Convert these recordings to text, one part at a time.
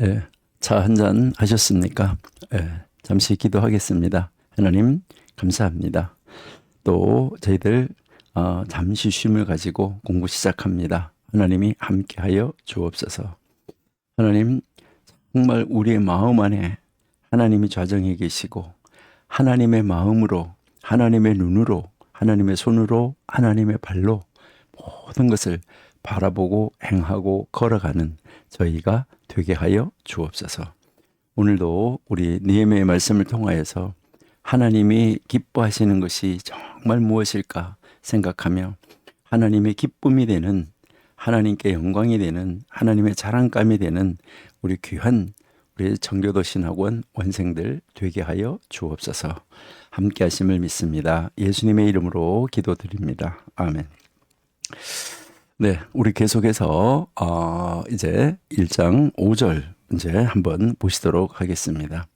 예, 차 한잔 하셨습니까? 예, 잠시 기도하겠습니다. 하나님, 감사합니다. 또 저희들 잠시 쉼을 가지고 공부 시작합니다. 하나님이 함께하여 주옵소서. 하나님, 정말 우리의 마음 안에 하나님이 좌정해 계시고 하나님의 마음으로, 하나님의 눈으로, 하나님의 손으로, 하나님의 발로 모든 것을 바라보고 행하고 걸어가는 저희가 되게 하여 주옵소서. 오늘도 우리 느헤미야의 말씀을 통하여서 하나님이 기뻐하시는 것이 정말 무엇일까 생각하며 하나님의 기쁨이 되는, 하나님께 영광이 되는, 하나님의 자랑감이 되는 우리 귀한 우리 정교도 신학원 원생들 되게 하여 주옵소서. 함께 하심을 믿습니다. 예수님의 이름으로 기도드립니다. 아멘. 네, 우리 계속해서 이제 1장 5절 이제 한번 보시도록 하겠습니다.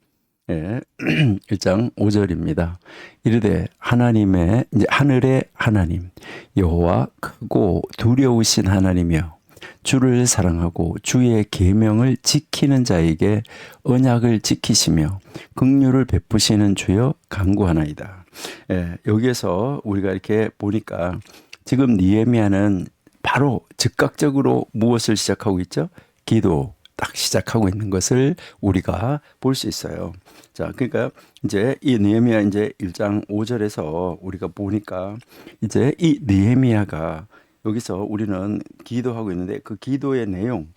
예, 1장 5절입니다. 이르되 하나님의 이제 하늘의 하나님 여호와 크고 두려우신 하나님이여 주를 사랑하고 주의 계명을 지키는 자에게 언약을 지키시며 긍휼을 베푸시는 주여 간구하나이다. 예, 여기에서 우리가 이렇게 보니까 지금 느헤미야는 바로 즉각적으로 무엇을 시작하고 있죠? 기도 딱 시작하고 있는 것을 우리가 볼 수 있어요. 자, 그러니까 이제 이 느헤미야 이제 1장 5절에서 우리가 보니까 이제 이 느헤미야가 여기서 우리는 기도하고 있는데 그 기도의 내용,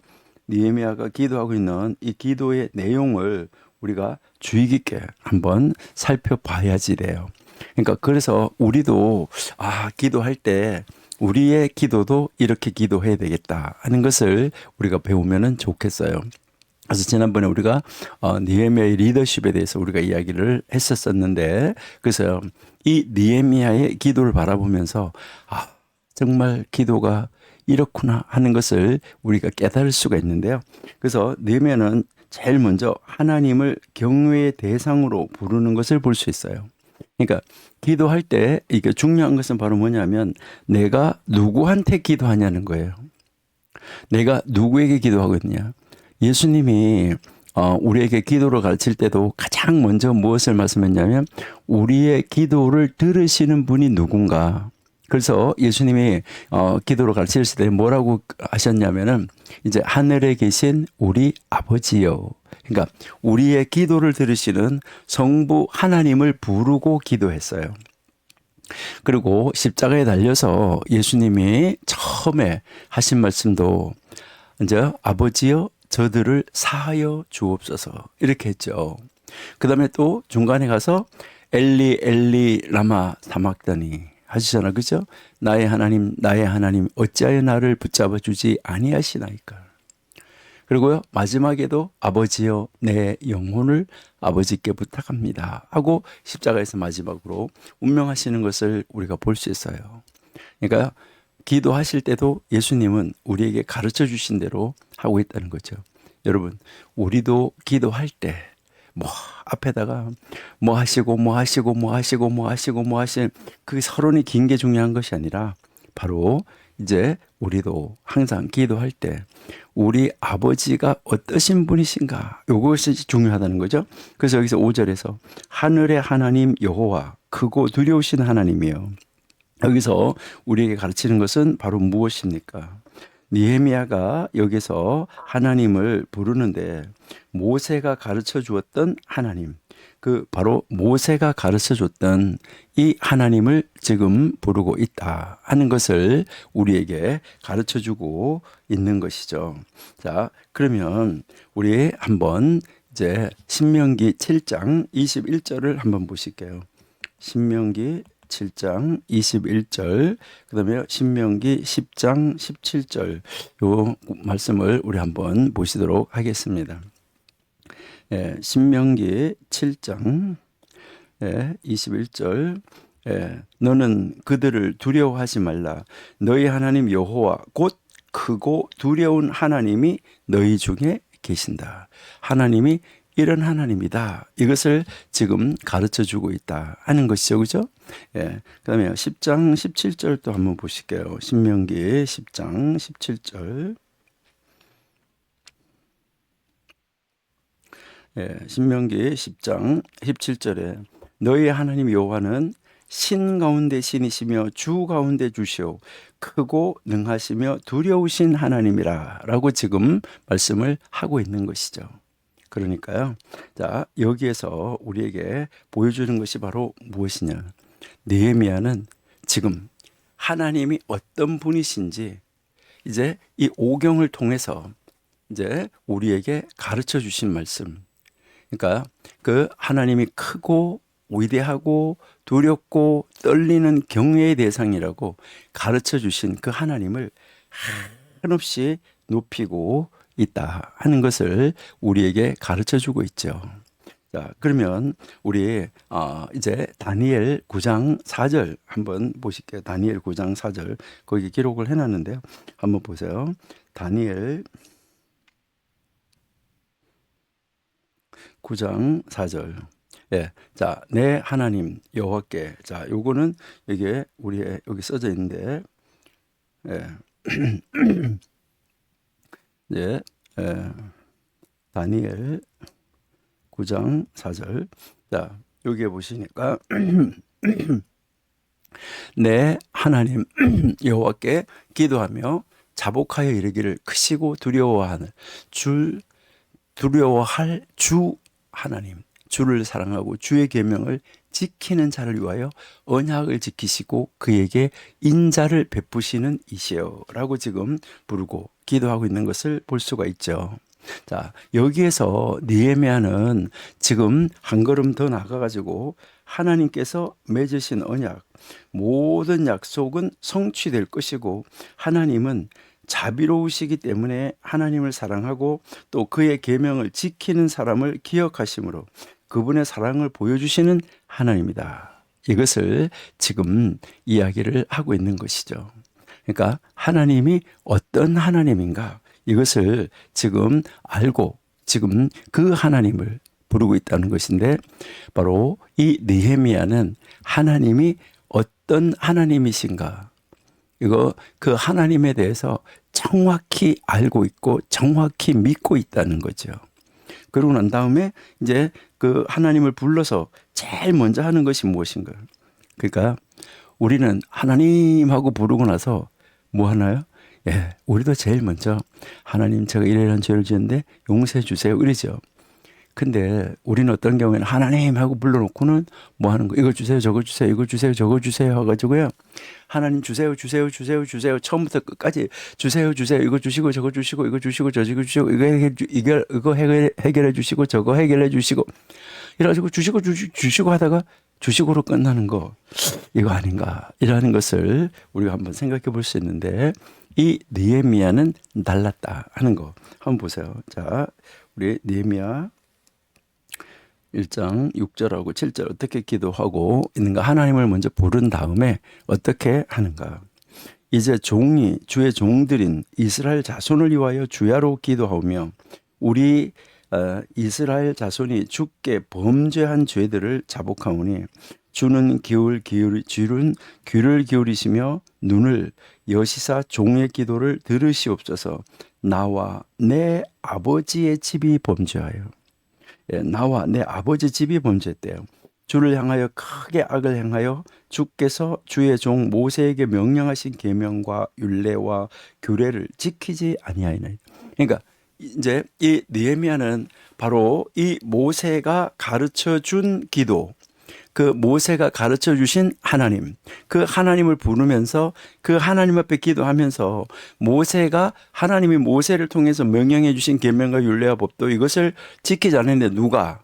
느헤미야가 기도하고 있는 이 기도의 내용을 우리가 주의 깊게 한번 살펴봐야지 돼요. 그러니까 그래서 우리도 기도할 때 우리의 기도도 이렇게 기도해야 되겠다 하는 것을 우리가 배우면은 좋겠어요. 그래서 지난번에 우리가 느헤미야의 리더십에 대해서 우리가 이야기를 했었었는데, 그래서 이 느헤미야의 기도를 바라보면서 정말 기도가 이렇구나 하는 것을 우리가 깨달을 수가 있는데요. 그래서 느헤미야는 제일 먼저 하나님을 경외의 대상으로 부르는 것을 볼 수 있어요. 그러니까 기도할 때 이게 중요한 것은 바로 뭐냐면 내가 누구한테 기도하냐는 거예요. 내가 누구에게 기도하고 있느냐. 예수님이 우리에게 기도를 가르칠 때도 가장 먼저 무엇을 말씀했냐면 우리의 기도를 들으시는 분이 누군가. 그래서 예수님이 기도를 가르칠 때 뭐라고 하셨냐면은 이제 하늘에 계신 우리 아버지요. 그러니까 우리의 기도를 들으시는 성부 하나님을 부르고 기도했어요. 그리고 십자가에 달려서 예수님이 처음에 하신 말씀도 이제 아버지여 저들을 사하여 주옵소서 이렇게 했죠. 그 다음에 또 중간에 가서 엘리 엘리 라마 사막다니 하시잖아, 그죠? 나의 하나님 어찌하여 나를 붙잡아 주지 아니하시나이까. 그리고요 마지막에도 아버지여 내 영혼을 아버지께 부탁합니다 하고 십자가에서 마지막으로 운명하시는 것을 우리가 볼 수 있어요. 그러니까 기도하실 때도 예수님은 우리에게 가르쳐 주신 대로 하고 있다는 거죠. 여러분, 우리도 기도할 때 앞에다가 뭐 하시고 그 서론이 긴 게 중요한 것이 아니라 바로 이제 우리도 항상 기도할 때 우리 아버지가 어떠신 분이신가 이것이 중요하다는 거죠. 그래서 여기서 5절에서 하늘의 하나님 여호와 크고 두려우신 하나님이요. 여기서 우리에게 가르치는 것은 바로 무엇입니까? 느헤미야가 여기서 하나님을 부르는데 모세가 가르쳐 주었던 하나님, 그 바로 모세가 가르쳐 줬던 이 하나님을 지금 부르고 있다 하는 것을 우리에게 가르쳐 주고 있는 것이죠. 자, 그러면 우리 한번 이제 신명기 7장 21절을 한번 보실게요. 신명기 7장 21절, 그 다음에 신명기 10장 17절 요 말씀을 우리 한번 보시도록 하겠습니다. 신명기 7장 21절 너는 그들을 두려워하지 말라. 너희 하나님 여호와 곧 크고 두려운 하나님이 너희 중에 계신다. 하나님이 이런 하나님이다. 이것을 지금 가르쳐 주고 있다 하는 것이죠. 그죠? 그 다음에 10장 17절 또 한번 보실게요. 신명기 10장 17절. 신명기 10장 17절에 너희 하나님 여호와는 신 가운데 신이시며 주 가운데 주시오 크고 능하시며 두려우신 하나님이라 라고 지금 말씀을 하고 있는 것이죠. 그러니까요. 자, 여기에서 우리에게 보여주는 것이 바로 무엇이냐. 느헤미야는 지금 하나님이 어떤 분이신지 이제 이 오경을 통해서 이제 우리에게 가르쳐 주신 말씀. 그러니까 그 하나님이 크고 위대하고 두렵고 떨리는 경외의 대상이라고 가르쳐 주신 그 하나님을 한없이 높이고 있다 하는 것을 우리에게 가르쳐 주고 있죠. 자, 그러면 우리 이제 다니엘 9장 4절 한번 보실게요. 다니엘 9장 4절 거기 기록을 해놨는데요. 한번 보세요. 다니엘 9장 4절. 예, 자, 내 하나님 여호와께. 자, 요거는 이게 우리의 여기 써져 있는데, 예, 예, 다니엘 9장 4절. 자, 여기에 보시니까 내 하나님 여호와께 기도하며 자복하여 이르기를 크시고 두려워할 주 하나님, 주를 사랑하고 주의 계명을 지키는 자를 위하여 언약을 지키시고 그에게 인자를 베푸시는 이시여라고 지금 부르고 기도하고 있는 것을 볼 수가 있죠. 자, 여기에서 느헤미야는 지금 한 걸음 더 나가가지고 하나님께서 맺으신 언약, 모든 약속은 성취될 것이고 하나님은 자비로우시기 때문에 하나님을 사랑하고 또 그의 계명을 지키는 사람을 기억하심으로 그분의 사랑을 보여주시는 하나님이다. 이것을 지금 이야기를 하고 있는 것이죠. 그러니까 하나님이 어떤 하나님인가 이것을 지금 알고 지금 그 하나님을 부르고 있다는 것인데 바로 이 느헤미야는 하나님이 어떤 하나님이신가 이거 그 하나님에 대해서 정확히 알고 있고 정확히 믿고 있다는 거죠. 그러고 난 다음에 이제 그 하나님을 불러서 제일 먼저 하는 것이 무엇인가? 그러니까 우리는 하나님하고 부르고 나서 뭐 하나요? 예, 우리도 제일 먼저 하나님 제가 이러이러한 죄를 지었는데 용서해 주세요 이러죠. 근데 우리는 어떤 경우에는 하나님 하고 불러놓고는 뭐 하는 거 이거 주세요 저거 주세요 이거 주세요 저거 주세요 해가지고요 하나님 주세요 주세요 주세요 주세요 처음부터 끝까지 주세요 주세요 이거 주시고 저거 주시고 이거 주시고 저거 주시고 이거 해결해 주시고 저거 해결해 주시고 이래가지고 주시고 하다가 주식으로 끝나는 거 이거 아닌가 이라는 것을 우리가 한번 생각해 볼 수 있는데 이 느헤미야는 달랐다 하는 거 한번 보세요. 자, 우리 느헤미야 1장 6절하고 7절 어떻게 기도하고 있는가 하나님을 먼저 부른 다음에 어떻게 하는가. 이제 주의 종들인 이스라엘 자손을 위하여 주야로 기도하며 우리 이스라엘 자손이 주께 범죄한 죄들을 자복하오니 주는 귀를 기울이시며 눈을 여시사 종의 기도를 들으시옵소서. 나와 내 아버지의 집이 범죄하여 나와 내 아버지 집이 범죄했대요. 주를 향하여 크게 악을 행하여 주께서 주의 종 모세에게 명령하신 계명과 율례와 규례를 지키지 아니하이나이다. 그러니까 이제 이 느헤미야는 바로 이 모세가 가르쳐 준 기도, 그 모세가 가르쳐 주신 하나님, 그 하나님을 부르면서 그 하나님 앞에 기도하면서 모세가 하나님이 모세를 통해서 명령해 주신 계명과 율례와 법도 이것을 지키지 않았는데 누가?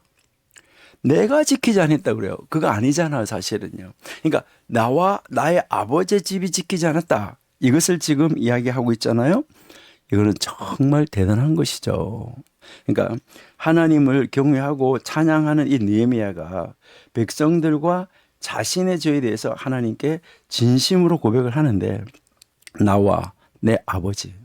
내가 지키지 않았다 그래요. 그거 아니잖아요, 사실은요. 그러니까 나와 나의 아버지의 집이 지키지 않았다. 이것을 지금 이야기하고 있잖아요. 이거는 정말 대단한 것이죠. 그러니까 하나님을 경외하고 찬양하는 이 느헤미야가 백성들과 자신의 죄에 대해서 하나님께 진심으로 고백을 하는데 나와 내 아버지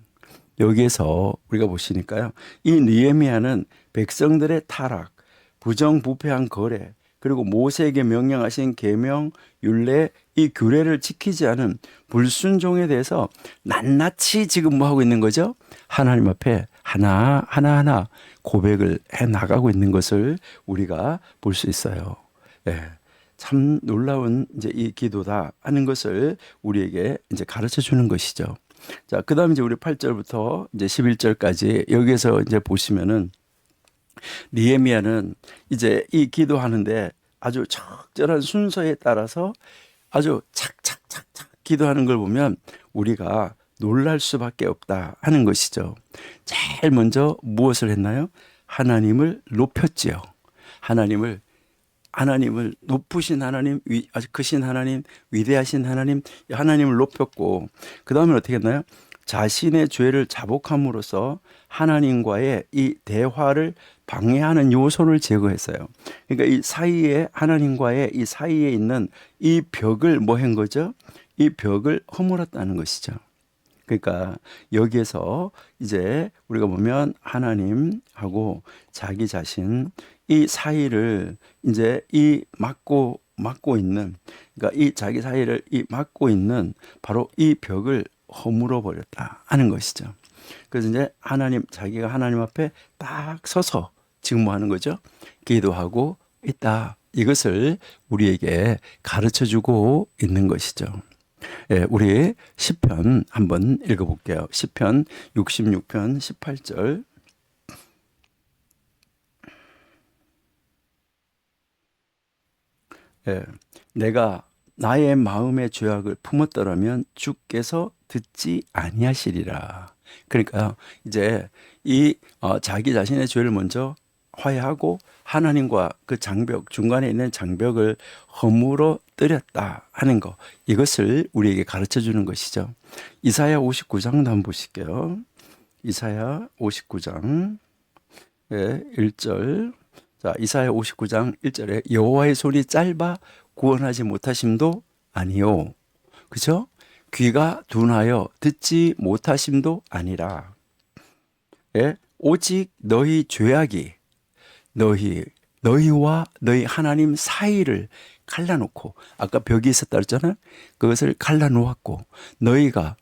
여기에서 우리가 보시니까요. 이 느헤미야는 백성들의 타락, 부정부패한 거래 그리고 모세에게 명령하신 계명, 율례, 이 규례를 지키지 않은 불순종에 대해서 낱낱이 지금 뭐 하고 있는 거죠? 하나님 앞에 하나하나 고백을 해 나가고 있는 것을 우리가 볼 수 있어요. 예. 참 놀라운 이제 이 기도다 하는 것을 우리에게 이제 가르쳐 주는 것이죠. 자, 그다음에 이제 우리 8절부터 이제 11절까지 여기에서 이제 보시면은 느헤미야는 이제 이 기도하는데 아주 적절한 순서에 따라서 아주 착착착착 기도하는 걸 보면 우리가 놀랄 수밖에 없다 하는 것이죠. 제일 먼저 무엇을 했나요? 하나님을 높였지요. 하나님을 높으신 하나님, 아주 크신 하나님, 위대하신 하나님, 하나님을 높였고, 그 다음에 어떻게 했나요? 자신의 죄를 자복함으로써 하나님과의 이 대화를 방해하는 요소를 제거했어요. 그러니까 이 사이에, 하나님과의 이 사이에 있는 이 벽을 뭐 한 거죠? 이 벽을 허물었다는 것이죠. 그러니까 여기에서 이제 우리가 보면 하나님하고 자기 자신 이 사이를 이제 이 막고 있는, 그러니까 이 자기 사이를 이 막고 있는 바로 이 벽을 허물어 버렸다 하는 것이죠. 그래서 이제 자기가 하나님 앞에 딱 서서 지금 뭐 하는 거죠? 기도하고 있다. 이것을 우리에게 가르쳐 주고 있는 것이죠. 예, 우리 시편 한번 읽어볼게요. 시편 66편 18절. 예, 내가 나의 마음의 죄악을 품었더라면 주께서 듣지 아니하시리라. 그러니까 이제 이 자기 자신의 죄를 먼저 화해하고 하나님과 그 장벽, 중간에 있는 장벽을 허물어 뜨렸다 하는 거, 이것을 우리에게 가르쳐 주는 것이죠. 이사야 59장도 한번 보실게요. 이사야 59장 1절. 자, 이사야 59장 1절에 여호와의 손이 짧아 구원하지 못하심도 아니요. 그죠? 귀가 둔하여 듣지 못하심도 아니라. 예? 오직 너희 죄악이 너희와 너희 하나님 사이를 갈라놓고, 아까 벽이 있었다 그랬잖아요. 그것을 갈라놓았고, 너희가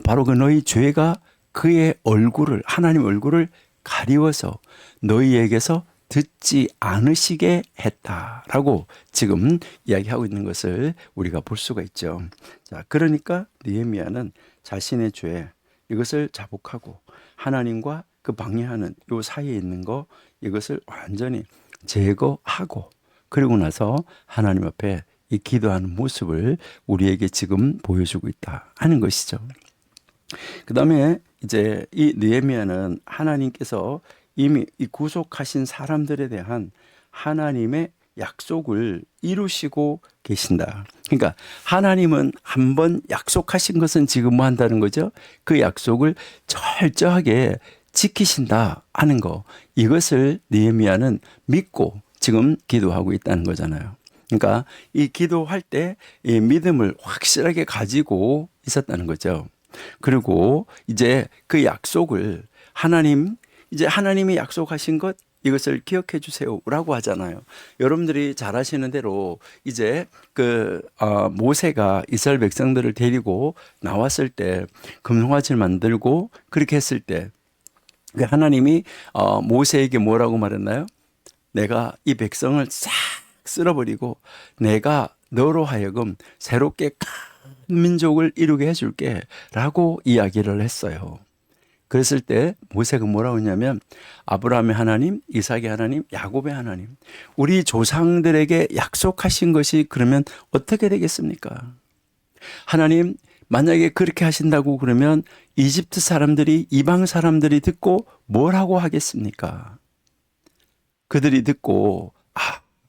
바로 그 너희 죄가 그의 얼굴을, 하나님 얼굴을 가리워서 너희에게서 듣지 않으시게 했다라고 지금 이야기하고 있는 것을 우리가 볼 수가 있죠. 자, 그러니까 느헤미야는 자신의 죄, 이것을 자복하고 하나님과 그 방해하는 요 사이에 있는 거, 이것을 완전히 제거하고, 그리고 나서 하나님 앞에 이 기도하는 모습을 우리에게 지금 보여주고 있다 하는 것이죠. 그 다음에 이제 이 느헤미야는 하나님께서 이미 이 구속하신 사람들에 대한 하나님의 약속을 이루시고 계신다. 그러니까 하나님은 한번 약속하신 것은 지금 뭐 한다는 거죠? 그 약속을 철저하게 지키신다 하는 거, 이것을 느헤미야는 믿고 지금 기도하고 있다는 거잖아요. 그러니까 이 기도할 때 이 믿음을 확실하게 가지고 있었다는 거죠. 그리고 이제 그 약속을 이제 하나님이 약속하신 것, 이것을 기억해 주세요라고 하잖아요. 여러분들이 잘 아시는 대로 이제 모세가 이스라엘 백성들을 데리고 나왔을 때 금송아지를 만들고 그렇게 했을 때 하나님이 모세에게 뭐라고 말했나요? 내가 이 백성을 싹 쓸어버리고 내가 너로 하여금 새롭게 큰 민족을 이루게 해줄게 라고 이야기를 했어요. 그랬을 때 모세가 뭐라고 했냐면, 아브라함의 하나님, 이삭의 하나님, 야곱의 하나님, 우리 조상들에게 약속하신 것이 그러면 어떻게 되겠습니까? 하나님, 만약에 그렇게 하신다고 그러면 이집트 사람들이, 이방 사람들이 듣고 뭐라고 하겠습니까? 그들이 듣고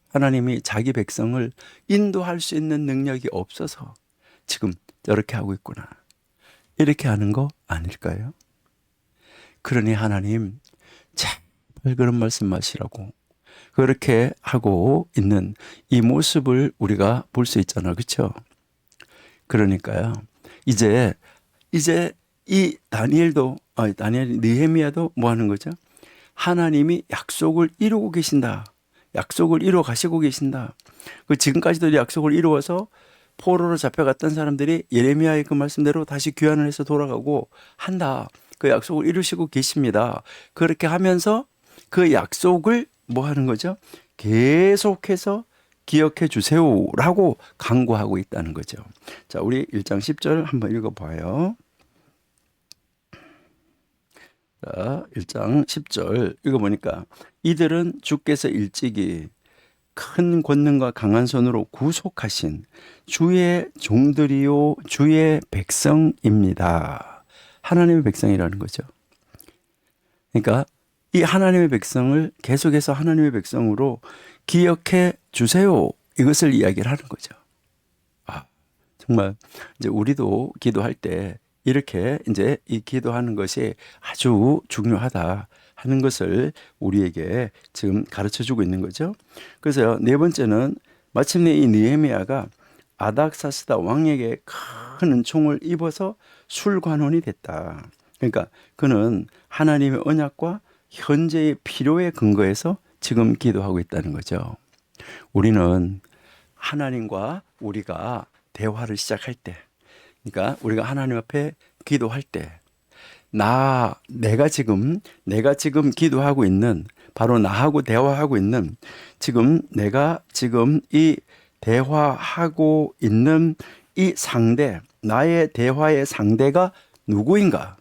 하나님이 자기 백성을 인도할 수 있는 능력이 없어서 지금 저렇게 하고 있구나, 이렇게 하는 거 아닐까요? 그러니 하나님, 제발 그런 말씀하시라고 그렇게 하고 있는 이 모습을 우리가 볼 수 있잖아요. 그렇죠? 그러니까요. 이제 이 느헤미야도 뭐 하는 거죠? 하나님이 약속을 이루고 계신다. 약속을 이루어 가시고 계신다. 지금까지도 약속을 이루어서 포로로 잡혀갔던 사람들이 예레미야의 그 말씀대로 다시 귀환을 해서 돌아가고 한다. 그 약속을 이루시고 계십니다. 그렇게 하면서 그 약속을 뭐 하는 거죠? 계속해서 기억해 주세요라고 강구하고 있다는 거죠. 자, 우리 1장 10절 한번 읽어봐요. 자, 1장 10절 읽어보니까 이들은 주께서 일찍이 큰 권능과 강한 손으로 구속하신 주의 종들이요 주의 백성입니다. 하나님의 백성이라는 거죠. 그러니까 이 하나님의 백성을 계속해서 하나님의 백성으로 기억해 주세요. 이것을 이야기를 하는 거죠. 아, 정말 이제 우리도 기도할 때 이렇게 이제 이 기도하는 것이 아주 중요하다 하는 것을 우리에게 지금 가르쳐 주고 있는 거죠. 그래서 네 번째는 마침내 이 느헤미야가 아닥사스다 왕에게 큰 은총을 입어서 술관원이 됐다. 그러니까 그는 하나님의 언약과 현재의 필요에 근거해서 지금 기도하고 있다는 거죠. 우리는 하나님과 우리가 대화를 시작할 때, 그러니까 우리가 하나님 앞에 기도할 때, 내가 지금 기도하고 있는, 바로 나하고 대화하고 있는, 내가 지금 이 대화하고 있는 이 상대, 나의 대화의 상대가 누구인가?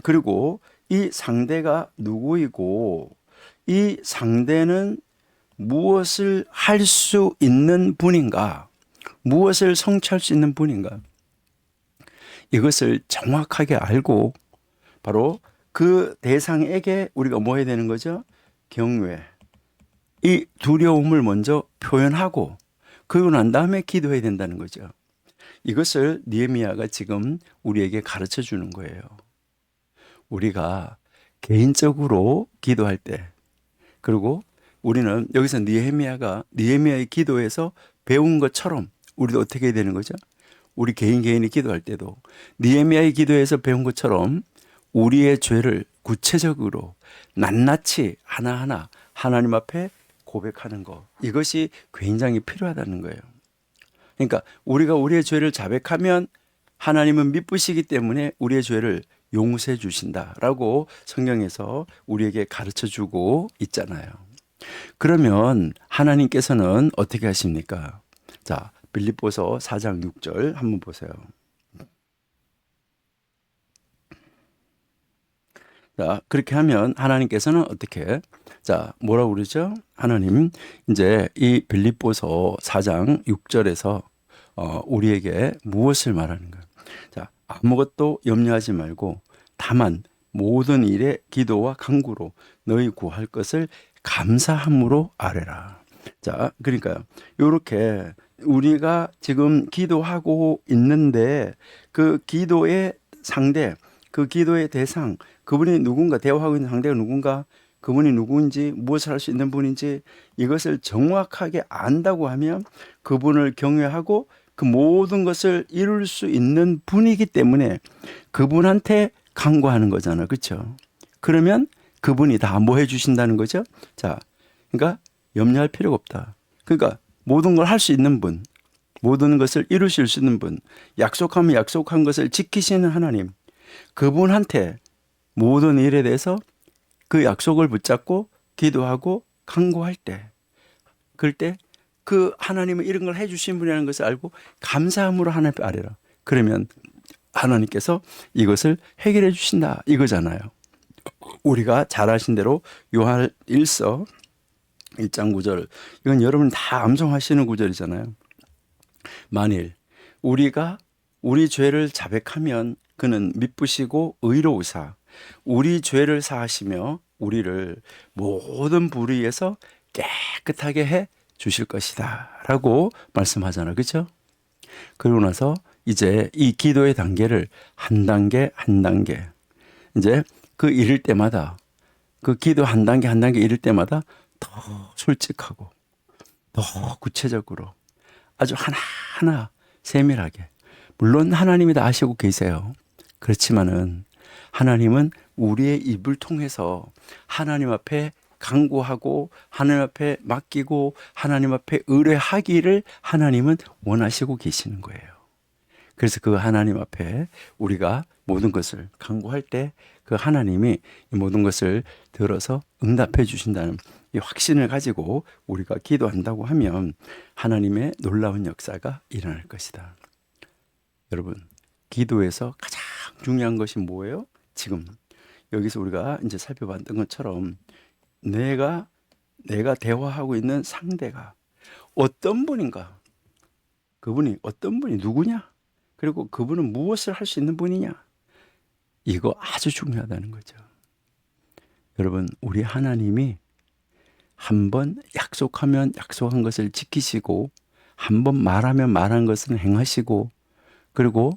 그리고 이 상대가 누구이고 이 상대는 무엇을 할 수 있는 분인가? 무엇을 성취할 수 있는 분인가? 이것을 정확하게 알고 바로 그 대상에게 우리가 뭐 해야 되는 거죠? 경외. 이 두려움을 먼저 표현하고 그러고 난 다음에 기도해야 된다는 거죠. 이것을 느헤미야가 지금 우리에게 가르쳐 주는 거예요. 우리가 개인적으로 기도할 때, 그리고 우리는 여기서 느헤미야의 기도에서 배운 것처럼 우리도 어떻게 해야 되는 거죠? 우리 개인이 기도할 때도 느헤미야의 기도에서 배운 것처럼 우리의 죄를 구체적으로 낱낱이 하나하나 하나님 앞에 고백하는 것, 이것이 굉장히 필요하다는 거예요. 그러니까 우리가 우리의 죄를 자백하면 하나님은 미쁘시기 때문에 우리의 죄를 용서해 주신다라고 성경에서 우리에게 가르쳐 주고 있잖아요. 그러면 하나님께서는 어떻게 하십니까? 자, 빌립보서 4장 6절 한번 보세요. 자, 그렇게 하면 하나님께서는 어떻게? 자, 뭐라고 그러죠? 하나님, 이제 이 빌립보서 4장 6절에서 우리에게 무엇을 말하는가? 자, 아무것도 염려하지 말고 다만 모든 일에 기도와 간구로 너희 구할 것을 감사함으로 아뢰라. 자, 그러니까 이렇게 우리가 지금 기도하고 있는데 그 기도의 상대, 그 기도의 대상, 그분이 누군가, 대화하고 있는 상대가 누군가, 그분이 누구인지, 무엇을 할 수 있는 분인지 이것을 정확하게 안다고 하면 그분을 경외하고 그 모든 것을 이룰 수 있는 분이기 때문에 그분한테 간구하는 거잖아. 그렇죠? 그러면 그분이 다 뭐 해주신다는 거죠? 자, 그러니까 염려할 필요가 없다. 그러니까 모든 걸 할 수 있는 분, 모든 것을 이루실 수 있는 분, 약속하면 약속한 것을 지키시는 하나님, 그분한테 모든 일에 대해서 그 약속을 붙잡고 기도하고 간구할 때, 그럴 때 그 하나님은 이런 걸 해주신 분이라는 것을 알고 감사함으로 하나님 앞에 아뢰라. 그러면 하나님께서 이것을 해결해 주신다 이거잖아요. 우리가 잘 아신 대로 요한 1서 1장 9절, 이건 여러분 다 암송하시는 구절이잖아요. 만일 우리가 우리 죄를 자백하면 그는 미쁘시고 의로우사 우리 죄를 사하시며 우리를 모든 불의에서 깨끗하게 해 주실 것이다 라고 말씀하잖아요. 그렇죠? 그러고 나서 이제 이 기도의 단계를 한 단계 한 단계, 이제 그 이를 때마다, 그 기도 한 단계 한 단계 이를 때마다 더 솔직하고 더 구체적으로 아주 하나하나 세밀하게, 물론 하나님이 다 아시고 계세요. 그렇지만은 하나님은 우리의 입을 통해서 하나님 앞에 간구하고 하나님 앞에 맡기고 하나님 앞에 의뢰하기를 하나님은 원하시고 계시는 거예요. 그래서 그 하나님 앞에 우리가 모든 것을 간구할 때 그 하나님이 이 모든 것을 들어서 응답해 주신다는 이 확신을 가지고 우리가 기도한다고 하면 하나님의 놀라운 역사가 일어날 것이다. 여러분, 기도에서 가장 중요한 것이 뭐예요? 지금 여기서 우리가 이제 살펴봤던 것처럼 내가 대화하고 있는 상대가 어떤 분인가? 그분이 어떤 분이 누구냐? 그리고 그분은 무엇을 할 수 있는 분이냐? 이거 아주 중요하다는 거죠. 여러분, 우리 하나님이 한번 약속하면 약속한 것을 지키시고 한번 말하면 말한 것은 행하시고, 그리고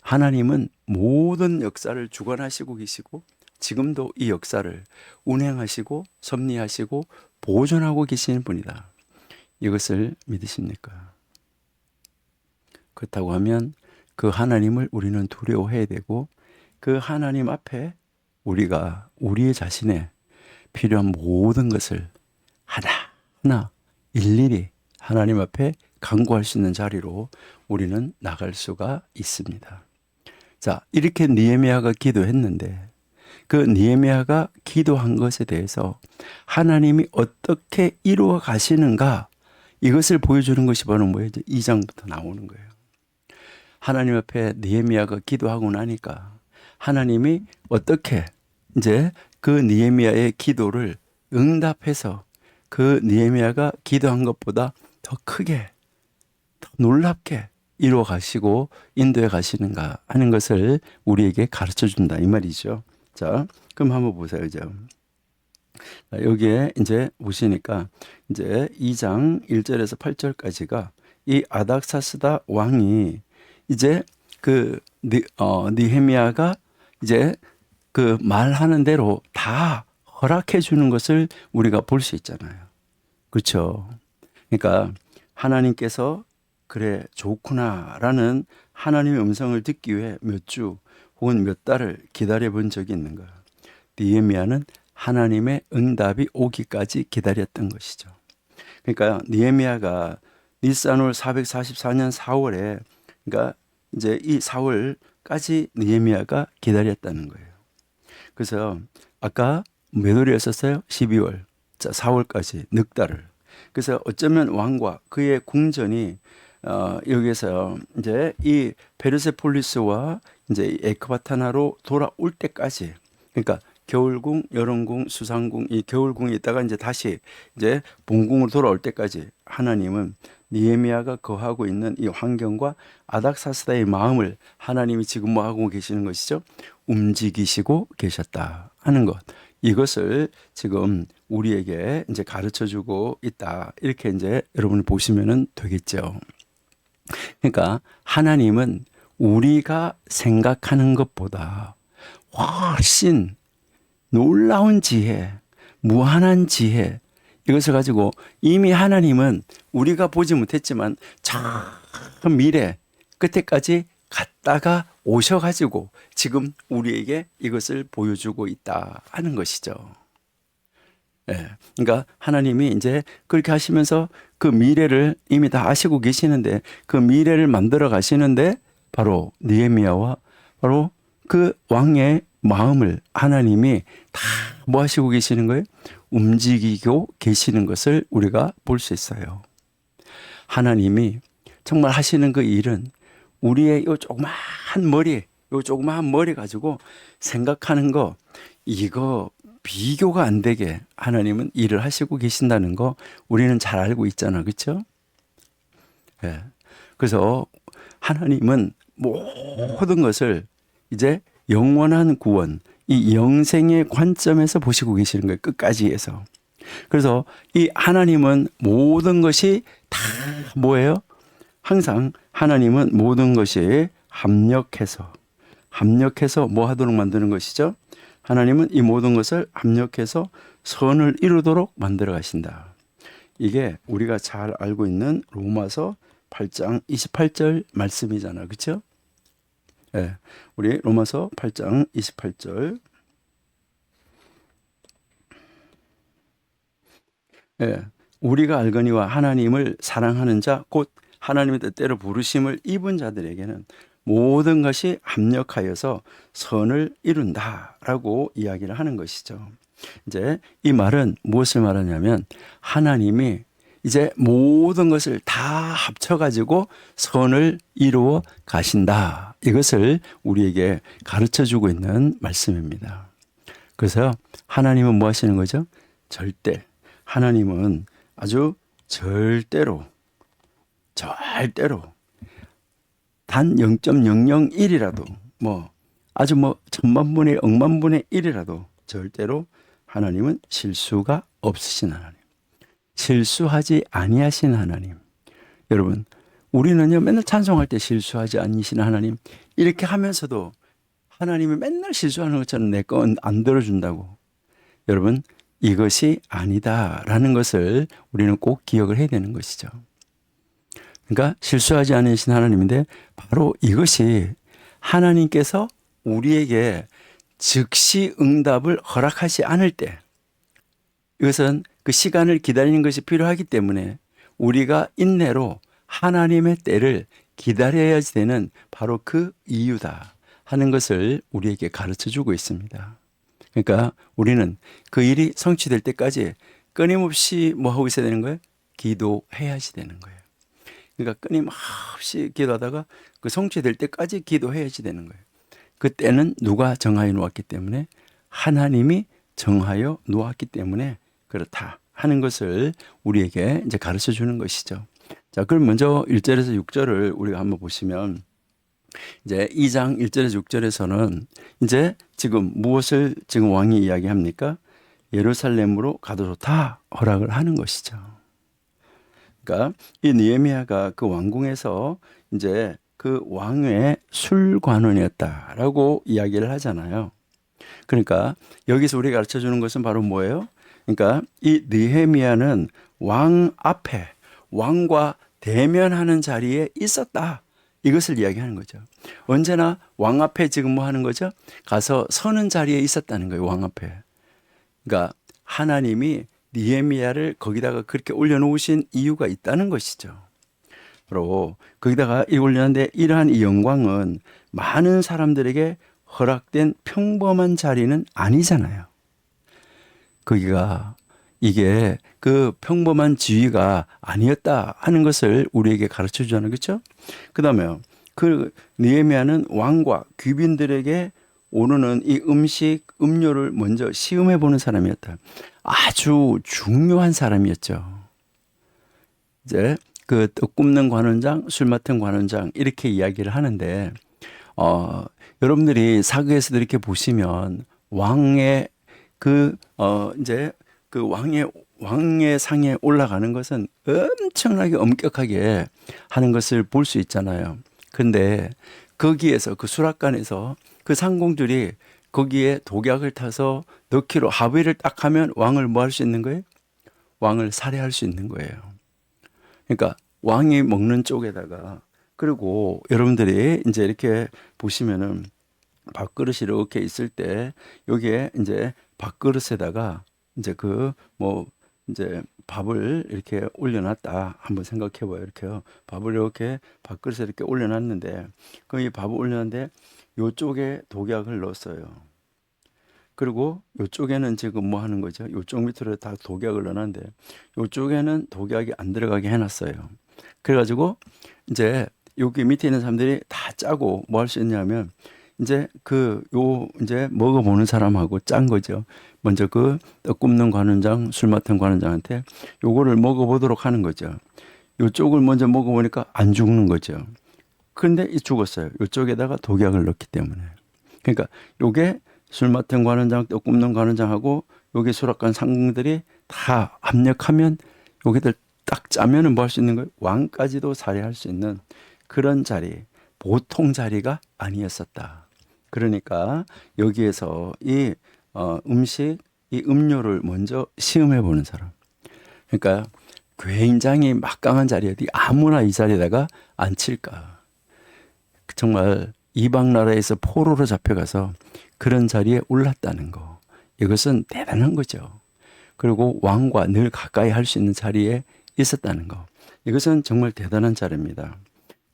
하나님은 모든 역사를 주관하시고 계시고 지금도 이 역사를 운행하시고 섭리하시고 보존하고 계시는 분이다. 이것을 믿으십니까? 그렇다고 하면 그 하나님을 우리는 두려워해야 되고, 그 하나님 앞에 우리가 우리의 자신의 필요한 모든 것을 하나하나 일일이 하나님 앞에 간구할 수 있는 자리로 우리는 나갈 수가 있습니다. 자, 이렇게 느헤미야가 기도했는데 그 느헤미야가 기도한 것에 대해서 하나님이 어떻게 이루어 가시는가, 이것을 보여주는 것이 바로 뭐예요? 이제 2장부터 나오는 거예요. 하나님 앞에 느헤미야가 기도하고 나니까 하나님이 어떻게 이제 그 느헤미야의 기도를 응답해서 그 느헤미야가 기도한 것보다 더 크게, 더 놀랍게 이루어 가시고 인도해 가시는가 하는 것을 우리에게 가르쳐 준다, 이 말이죠. 자, 그럼 한번 보세요. 이제 여기에 이제 보시니까 이제 2장 1절에서 8절까지가 이 아닥사스다 왕이 이제 그 느헤미야가 이제 그 말하는 대로 다 허락해 주는 것을 우리가 볼 수 있잖아요. 그렇죠? 그러니까 하나님께서 그래 좋구나라는 하나님의 음성을 듣기 위해 몇 주 혹은 몇 달을 기다려 본 적이 있는 거예요. 느헤미야는 하나님의 응답이 오기까지 기다렸던 것이죠. 그러니까 느헤미야가 니산월 444년 4월에, 그러니까 이제 이 4월까지 느헤미야가 기다렸다는 거예요. 그래서 아까 몇 월이었었어요? 12월. 자, 4월까지 넉 달을. 그래서 어쩌면 왕과 그의 궁전이 여기서 이제 이 페르세폴리스와 이제 에크바타나로 돌아올 때까지, 그러니까 겨울궁, 여름궁, 수상궁, 이 겨울궁에 있다가 이제 다시 이제 본궁으로 돌아올 때까지 하나님은 느헤미야가 거하고 있는 이 환경과 아닥사스다의 마음을 하나님이 지금 뭐 하고 계시는 것이죠? 움직이시고 계셨다 하는 것. 이것을 지금 우리에게 이제 가르쳐 주고 있다. 이렇게 이제 여러분이 보시면 되겠죠. 그러니까 하나님은 우리가 생각하는 것보다 훨씬 놀라운 지혜, 무한한 지혜, 이것을 가지고 이미 하나님은 우리가 보지 못했지만 저 미래 끝에까지 갔다가 오셔가지고 지금 우리에게 이것을 보여주고 있다 하는 것이죠. 예. 그러니까 하나님이 이제 그렇게 하시면서 그 미래를 이미 다 아시고 계시는데, 그 미래를 만들어 가시는데 바로 느헤미야와 바로 그 왕의 마음을 하나님이 다 뭐 하시고 계시는 거예요? 움직이고 계시는 것을 우리가 볼 수 있어요. 하나님이 정말 하시는 그 일은 우리의 요 조그마한 머리 가지고 생각하는 거, 이거 비교가 안 되게 하나님은 일을 하시고 계신다는 거 우리는 잘 알고 있잖아. 그렇죠? 예. 그래서 하나님은 모든 것을 이제 영원한 구원, 이 영생의 관점에서 보시고 계시는 거예요. 끝까지 해서. 그래서 이 하나님은 모든 것이 다 뭐예요? 항상 하나님은 모든 것이 합력해서 뭐 하도록 만드는 것이죠? 하나님은 이 모든 것을 합력해서 선을 이루도록 만들어 가신다. 이게 우리가 잘 알고 있는 로마서 8장 28절 말씀이잖아. 그렇죠? 예. 우리 로마서 8장 28절. 예. 우리가 알거니와 하나님을 사랑하는 자 곧 하나님의 뜻대로 부르심을 입은 자들에게는 모든 것이 합력하여서 선을 이룬다라고 이야기를 하는 것이죠. 이제 이 말은 무엇을 말하냐면 하나님이 이제 모든 것을 다 합쳐가지고 선을 이루어 가신다. 이것을 우리에게 가르쳐 주고 있는 말씀입니다. 그래서 하나님은 뭐 하시는 거죠? 절대. 하나님은 아주 절대로 단 0.001이라도 아주 천만분의 억만분의 1이라도 절대로 하나님은 실수가 없으신 하나님. 실수하지 아니하신 하나님. 여러분, 우리는요 맨날 찬송할 때 실수하지 아니신 하나님 이렇게 하면서도 하나님이 맨날 실수하는 것처럼 내 건 안 들어준다고. 여러분, 이것이 아니다라는 것을 우리는 꼭 기억을 해야 되는 것이죠. 그러니까 실수하지 않으신 하나님인데 바로 이것이 하나님께서 우리에게 즉시 응답을 허락하지 않을 때, 이것은 그 시간을 기다리는 것이 필요하기 때문에 우리가 인내로 하나님의 때를 기다려야 되는 바로 그 이유다 하는 것을 우리에게 가르쳐 주고 있습니다. 그러니까 우리는 그 일이 성취될 때까지 끊임없이 뭐 하고 있어야 되는 거예요? 기도해야지 되는 거예요. 그러니까 끊임없이 기도하다가 그 성취될 때까지 기도해야지 되는 거예요. 그때는 누가 정하여 놓았기 때문에 하나님이 정하여 놓았기 때문에 그렇다 하는 것을 우리에게 이제 가르쳐 주는 것이죠. 자, 그럼 먼저 1절에서 6절을 우리가 한번 보시면 이제 2장 1절에서 6절에서는 이제 지금 무엇을 지금 왕이 이야기합니까? 예루살렘으로 가도 좋다 허락을 하는 것이죠. 그러니까 이 느헤미야가 그 왕궁에서 이제 그 왕의 술관원이었다라고 이야기를 하잖아요. 그러니까 여기서 우리가 가르쳐 주는 것은 바로 뭐예요? 그러니까 이 느헤미야는 왕 앞에 왕과 대면하는 자리에 있었다. 이것을 이야기하는 거죠. 언제나 왕 앞에 지금 뭐 하는 거죠? 가서 서는 자리에 있었다는 거예요. 왕 앞에. 그러니까 하나님이 느헤미야를 거기다가 그렇게 올려놓으신 이유가 있다는 것이죠. 바로 거기다가 올려놨는데 이러한 이 영광은 많은 사람들에게 허락된 평범한 자리는 아니잖아요. 거기가 이게 그 평범한 지위가 아니었다 하는 것을 우리에게 가르쳐 주잖아요. 그렇죠? 그 다음에 그 느헤미야는 왕과 귀빈들에게 오르는 이 음식, 음료를 먼저 시음해 보는 사람이었다. 아주 중요한 사람이었죠. 이제 그 떡 굽는 관원장, 술 맡은 관원장 이렇게 이야기를 하는데 여러분들이 사극에서도 이렇게 보시면 왕의 이제 그 왕의 상에 올라가는 것은 엄청나게 엄격하게 하는 것을 볼 수 있잖아요. 근데 거기에서 그 수락관에서 그 상공들이 거기에 독약을 타서 넣기로 합의를 딱 하면 왕을 뭐 할 수 있는 거예요? 왕을 살해할 수 있는 거예요. 그러니까 왕이 먹는 쪽에다가, 그리고 여러분들이 이제 이렇게 보시면은 밥그릇이 이렇게 있을 때 여기에 이제 밥그릇에다가 이제 이제 밥을 이렇게 올려놨다. 한번 생각해 봐요. 이렇게요. 밥을 이렇게 밥그릇에 이렇게 올려놨는데, 그 이 밥을 올려놨는데 요쪽에 독약을 넣었어요. 그리고 요쪽에는 지금 뭐 하는 거죠? 요쪽 밑으로 다 독약을 넣었는데 요쪽에는 독약이 안 들어가게 해놨어요. 그래가지고 이제 여기 밑에 있는 사람들이 다 짜고 뭐 할 수 있냐면 이제 이제 먹어보는 사람하고 짠 거죠. 먼저 그 떡 굽는 관원장, 술 맡은 관원장한테 요거를 먹어보도록 하는 거죠. 요쪽을 먼저 먹어보니까 안 죽는 거죠. 그런데 죽었어요. 요쪽에다가 독약을 넣기 때문에. 그러니까 요게 술 맡은 관원장, 떡 굽는 관원장하고 여기 수락관 상궁들이 다 합력하면 여기들 딱 짜면은 뭐 할 수 있는 거예요? 왕까지도 살해할 수 있는 그런 자리, 보통 자리가 아니었었다. 그러니까 여기에서 이 음식, 이 음료를 먼저 시음해 보는 사람. 그러니까 굉장히 막강한 자리에 아무나 이 자리에다가 앉힐까. 정말 이방 나라에서 포로로 잡혀가서 그런 자리에 올랐다는 거. 이것은 대단한 거죠. 그리고 왕과 늘 가까이 할 수 있는 자리에 있었다는 거. 이것은 정말 대단한 자리입니다.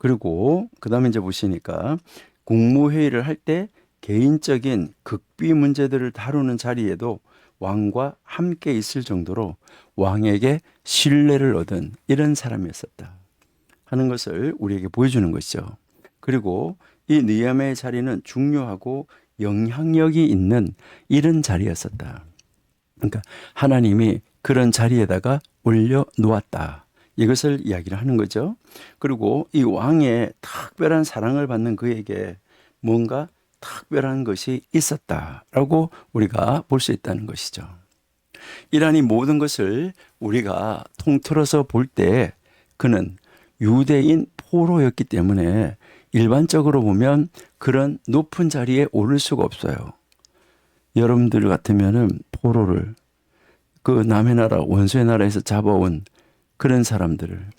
그리고 그 다음에 이제 보시니까 국무회의를 할 때 개인적인 극비 문제들을 다루는 자리에도 왕과 함께 있을 정도로 왕에게 신뢰를 얻은 이런 사람이었었다 하는 것을 우리에게 보여주는 것이죠. 그리고 이 느헤미야의 자리는 중요하고 영향력이 있는 이런 자리였었다. 그러니까 하나님이 그런 자리에다가 올려놓았다. 이것을 이야기를 하는 거죠. 그리고 이 왕의 특별한 사랑을 받는 그에게 뭔가 특별한 것이 있었다라고 우리가 볼 수 있다는 것이죠. 이러한 이 모든 것을 우리가 통틀어서 볼 때 그는 유대인 포로였기 때문에 일반적으로 보면 그런 높은 자리에 오를 수가 없어요. 여러분들 같으면은 포로를 그 남의 나라 원수의 나라에서 잡아온 그런 사람들을,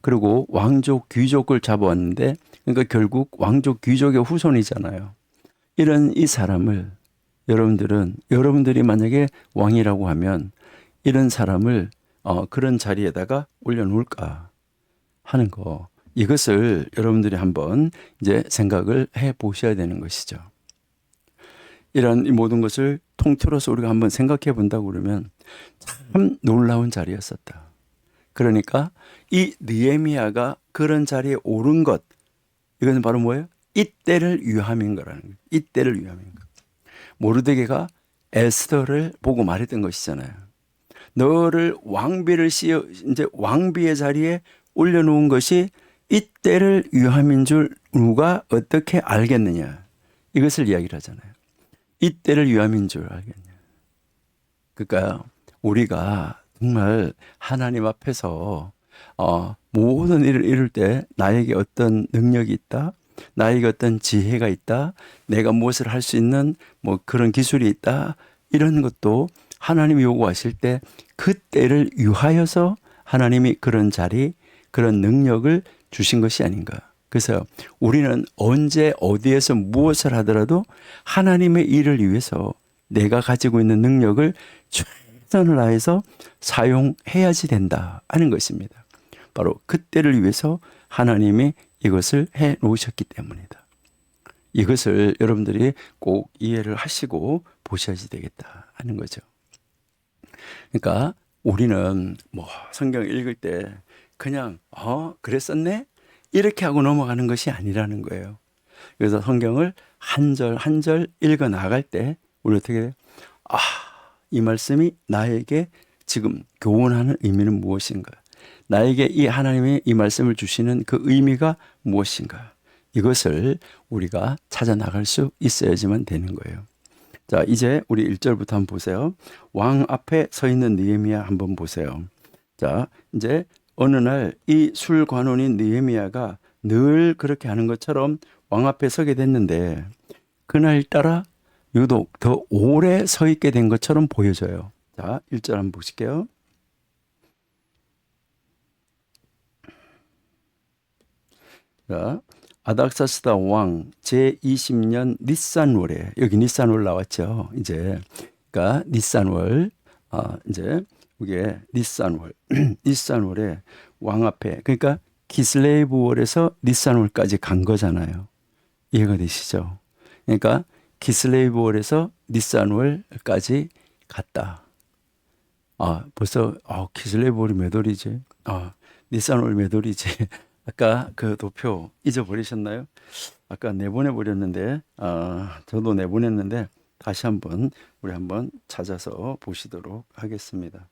그리고 왕족 귀족을 잡아왔는데, 그러니까 결국 왕족 귀족의 후손이잖아요. 이런 이 사람을 여러분들이 만약에 왕이라고 하면 이런 사람을 그런 자리에다가 올려놓을까 하는 거, 이것을 여러분들이 한번 이제 생각을 해 보셔야 되는 것이죠. 이런 이 모든 것을 통틀어서 우리가 한번 생각해 본다고 그러면 참 놀라운 자리였었다. 그러니까 이 느헤미야가 그런 자리에 오른 것, 이것은 바로 뭐예요? 이때를 위함인 거라는 거예요. 이때를 위함인 거. 모르드게가 에스더를 보고 말했던 것이잖아요. 너를 왕비를 씌워 이제 왕비의 자리에 올려놓은 것이 이때를 위함인 줄 누가 어떻게 알겠느냐. 이것을 이야기를 하잖아요. 이때를 위함인 줄 알겠냐. 그러니까 우리가 정말 하나님 앞에서 모든 일을 이룰 때 나에게 어떤 능력이 있다, 나에게 어떤 지혜가 있다, 내가 무엇을 할 수 있는 뭐 그런 기술이 있다, 이런 것도 하나님이 요구하실 때 그때를 위하여서 하나님이 그런 자리, 그런 능력을 주신 것이 아닌가. 그래서 우리는 언제 어디에서 무엇을 하더라도 하나님의 일을 위해서 내가 가지고 있는 능력을 최선을 다해서 사용해야지 된다 하는 것입니다. 바로 그때를 위해서 하나님이 이것을 해 놓으셨기 때문이다. 이것을 여러분들이 꼭 이해를 하시고 보셔야지 되겠다 하는 거죠. 그러니까 우리는 뭐 성경 읽을 때 그냥 그랬었네? 이렇게 하고 넘어가는 것이 아니라는 거예요. 그래서 성경을 한 절 한 절 읽어 나갈 때 우리 어떻게 돼요? 이 말씀이 나에게 지금 교훈하는 의미는 무엇인가? 나에게 이 하나님의 이 말씀을 주시는 그 의미가 무엇인가? 이것을 우리가 찾아 나갈 수 있어야지만 되는 거예요. 자, 이제 우리 1절부터 한번 보세요. 왕 앞에 서 있는 느헤미야 한번 보세요. 자, 이제 어느 날 이 술관원인 느헤미야가 늘 그렇게 하는 것처럼 왕 앞에 서게 됐는데 그날따라 유독 더 오래 서 있게 된 것처럼 보여져요. 자, 1절 한번 보실게요. 자, 아닥사스다 왕 제20년 니산월에, 여기 니산월 나왔죠. 이제 그러니까 니산월, 이제 이게 니산월 니산월에 왕 앞에, 그러니까 기슬레이브월에서 니산월까지 간 거잖아요. 이해가 되시죠? 그러니까 기슬레이브월에서 니산월까지 갔다. 벌써 기슬레이브월이 몇 월이지? 니산월 몇 월이지? 아까 그 도표 잊어버리셨나요? 아까 내보내 버렸는데, 저도 내보냈는데 다시 한번 우리 한번 찾아서 보시도록 하겠습니다.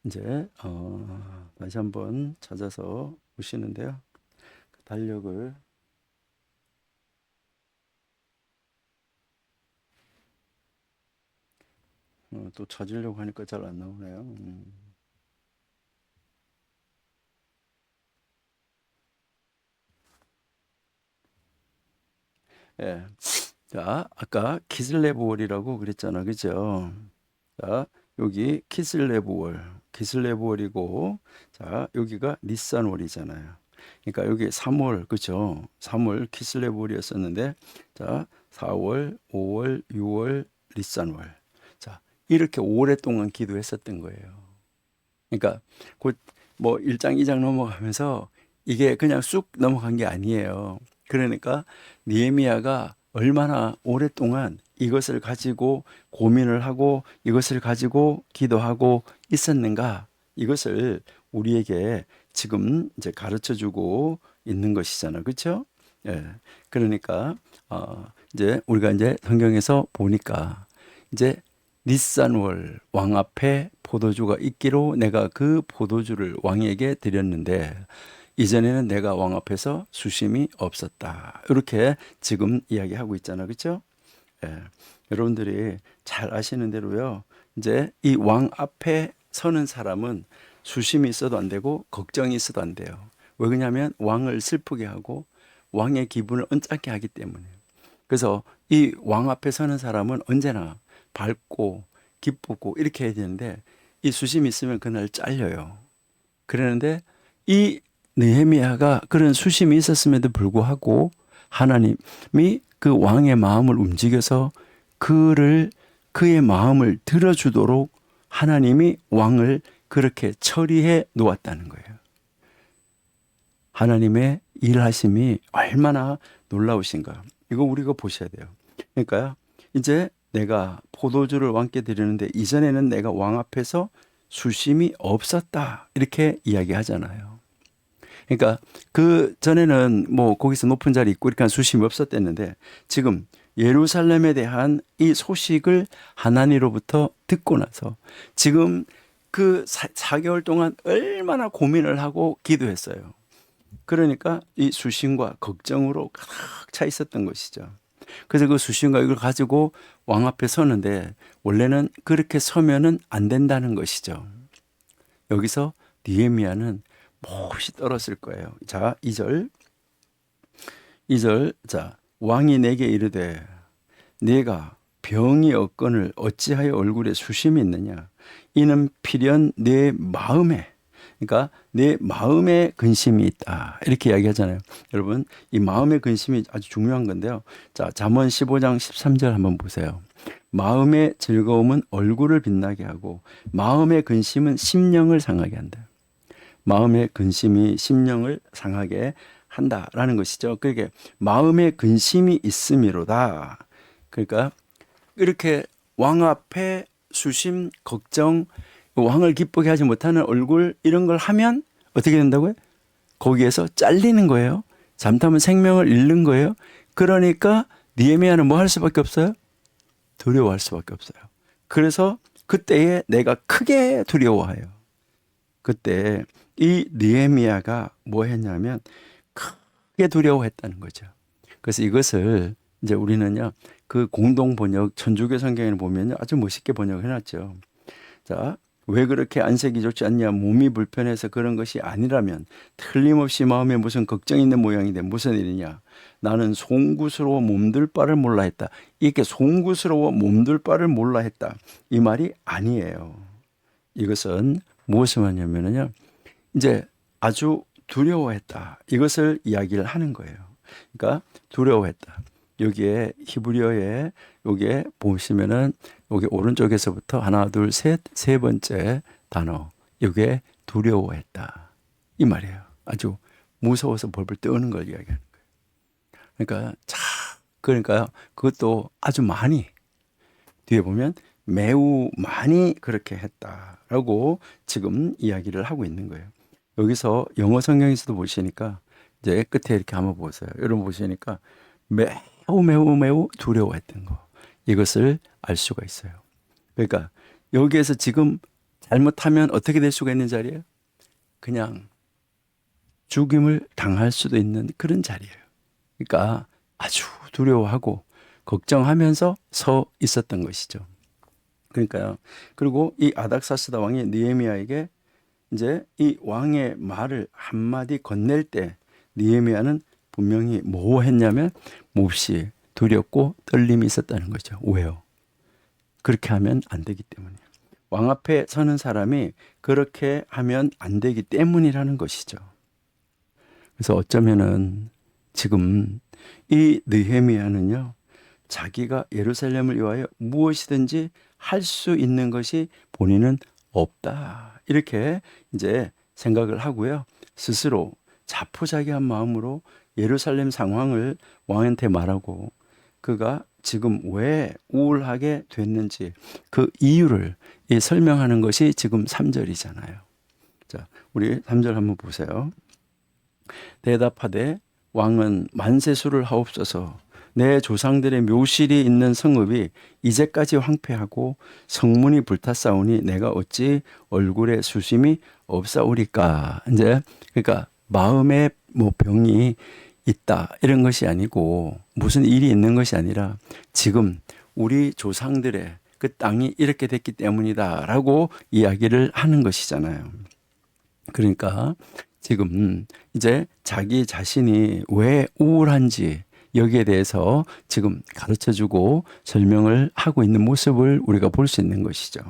이제 다시 한번 찾아서 보시는데요. 그 달력을 또 찾으려고 하니까 잘 안 나오네요. 예. 자, 아까 키슬레브월이라고 그랬잖아. 그죠? 자, 여기 키슬레브월이고, 자, 여기가 니산월이잖아요. 그러니까 여기 3월, 그죠? 3월 키슬레브월이었었는데, 자, 4월, 5월, 6월, 니산월. 자, 이렇게 오랫동안 기도했었던 거예요. 그러니까 곧 뭐 1장, 2장 넘어가면서 이게 그냥 쑥 넘어간 게 아니에요. 그러니까 느헤미야가 얼마나 오랫동안 이것을 가지고 고민을 하고 이것을 가지고 기도하고 있었는가, 이것을 우리에게 지금 이제 가르쳐 주고 있는 것이잖아요. 그렇죠? 예. 그러니까 이제 우리가 이제 성경에서 보니까 이제 니산월 왕 앞에 포도주가 있기로 내가 그 포도주를 왕에게 드렸는데 이전에는 내가 왕 앞에서 수심이 없었다. 이렇게 지금 이야기하고 있잖아요. 그렇죠? 예. 여러분들이 잘 아시는 대로요. 이제 이 왕 앞에 서는 사람은 수심이 있어도 안 되고 걱정이 있어도 안 돼요. 왜 그러냐면 왕을 슬프게 하고 왕의 기분을 언짢게 하기 때문에. 그래서 이 왕 앞에 서는 사람은 언제나 밝고 기쁘고 이렇게 해야 되는데 이 수심이 있으면 그날 잘려요. 그러는데 이 느헤미야가 그런 수심이 있었음에도 불구하고 하나님이 그 왕의 마음을 움직여서 그의 마음을 들어주도록 하나님이 왕을 그렇게 처리해 놓았다는 거예요. 하나님의 일하심이 얼마나 놀라우신가. 이거 우리가 보셔야 돼요. 그러니까 이제 내가 포도주를 왕께 드리는데 이전에는 내가 왕 앞에서 수심이 없었다. 이렇게 이야기하잖아요. 그러니까 그 전에는 뭐 거기서 높은 자리 있고 이렇게 한 수심이 없었댔는데 지금 예루살렘에 대한 이 소식을 하나님으로부터 듣고 나서 지금 그 4개월 동안 얼마나 고민을 하고 기도했어요. 그러니까 이 수심과 걱정으로 가득 차 있었던 것이죠. 그래서 그 수심과 이걸 가지고 왕 앞에 서는데 원래는 그렇게 서면은 안 된다는 것이죠. 여기서 느헤미야는 몹시 떨었을 거예요. 자, 2절. 자, 왕이 내게 이르되 네가 병이 없거늘 어찌하여 얼굴에 수심이 있느냐? 이는 필연 내 마음에, 그러니까 내 마음에 근심이 있다. 이렇게 이야기하잖아요. 여러분, 이 마음의 근심이 아주 중요한 건데요. 자, 잠언 15장 13절 한번 보세요. 마음의 즐거움은 얼굴을 빛나게 하고 마음의 근심은 심령을 상하게 한다. 마음의 근심이 심령을 상하게 한다라는 것이죠. 그러니까 마음의 근심이 있음이로다. 그러니까 이렇게 왕 앞에 수심, 걱정, 왕을 기쁘게 하지 못하는 얼굴 이런 걸 하면 어떻게 된다고요? 거기에서 잘리는 거예요. 잘못하면 생명을 잃는 거예요. 그러니까 느헤미야는 뭐 할 수밖에 없어요? 두려워할 수밖에 없어요. 그래서 그때에 내가 크게 두려워해요. 그때 이 느헤미야가 뭐 했냐면 크게 두려워했다는 거죠. 그래서 이것을 이제 우리는요, 그 공동 번역 천주교 성경에 보면요, 아주 멋있게 번역을 해놨죠. 자, 왜 그렇게 안색이 좋지 않냐? 몸이 불편해서 그런 것이 아니라면 틀림없이 마음에 무슨 걱정이 있는 모양인데 무슨 일이냐? 나는 송구스러워 몸둘 바를 몰라 했다. 이렇게 송구스러워 몸둘 바를 몰라 했다. 이 말이 아니에요. 이것은 무엇을 말하냐면요, 이제 아주 두려워했다. 이것을 이야기를 하는 거예요. 그러니까 두려워했다. 여기에 히브리어에 여기에 보시면은 여기 오른쪽에서부터 하나, 둘, 셋, 세 번째 단어. 이게 두려워했다. 이 말이에요. 아주 무서워서 벌벌 떠는 걸 이야기하는 거예요. 그러니까요. 그것도 아주 많이 뒤에 보면 매우 많이 그렇게 했다라고 지금 이야기를 하고 있는 거예요. 여기서 영어 성경에서도 보시니까 이제 끝에 이렇게 한번 보세요. 여러분 보시니까 매우 두려워했던 거. 이것을 알 수가 있어요. 그러니까 여기에서 지금 잘못하면 어떻게 될 수가 있는 자리예요? 그냥 죽임을 당할 수도 있는 그런 자리예요. 그러니까 아주 두려워하고 걱정하면서 서 있었던 것이죠. 그러니까요. 그리고 이 아닥사스다 왕이 느헤미야에게 이제 이 왕의 말을 한마디 건넬 때 느헤미야는 분명히 뭐 했냐면 몹시 두렵고 떨림이 있었다는 거죠. 왜요? 그렇게 하면 안 되기 때문이에요. 왕 앞에 서는 사람이 그렇게 하면 안 되기 때문이라는 것이죠. 그래서 어쩌면은 지금 이 느헤미야는요, 자기가 예루살렘을 위하여 무엇이든지 할 수 있는 것이 본인은 없다. 이렇게 이제 생각을 하고요. 스스로 자포자기한 마음으로 예루살렘 상황을 왕한테 말하고 그가 지금 왜 우울하게 됐는지 그 이유를 설명하는 것이 지금 3절이잖아요. 자, 우리 3절 한번 보세요. 대답하되 왕은 만세수를 하옵소서. 내 조상들의 묘실이 있는 성읍이 이제까지 황폐하고 성문이 불탔사오니 내가 어찌 얼굴에 수심이 없사오리까. 이제 그러니까 마음에 뭐 병이 있다 이런 것이 아니고 무슨 일이 있는 것이 아니라 지금 우리 조상들의 그 땅이 이렇게 됐기 때문이다라고 이야기를 하는 것이잖아요. 그러니까 지금 이제 자기 자신이 왜 우울한지 여기에 대해서 지금 가르쳐주고 설명을 하고 있는 모습을 우리가 볼 수 있는 것이죠.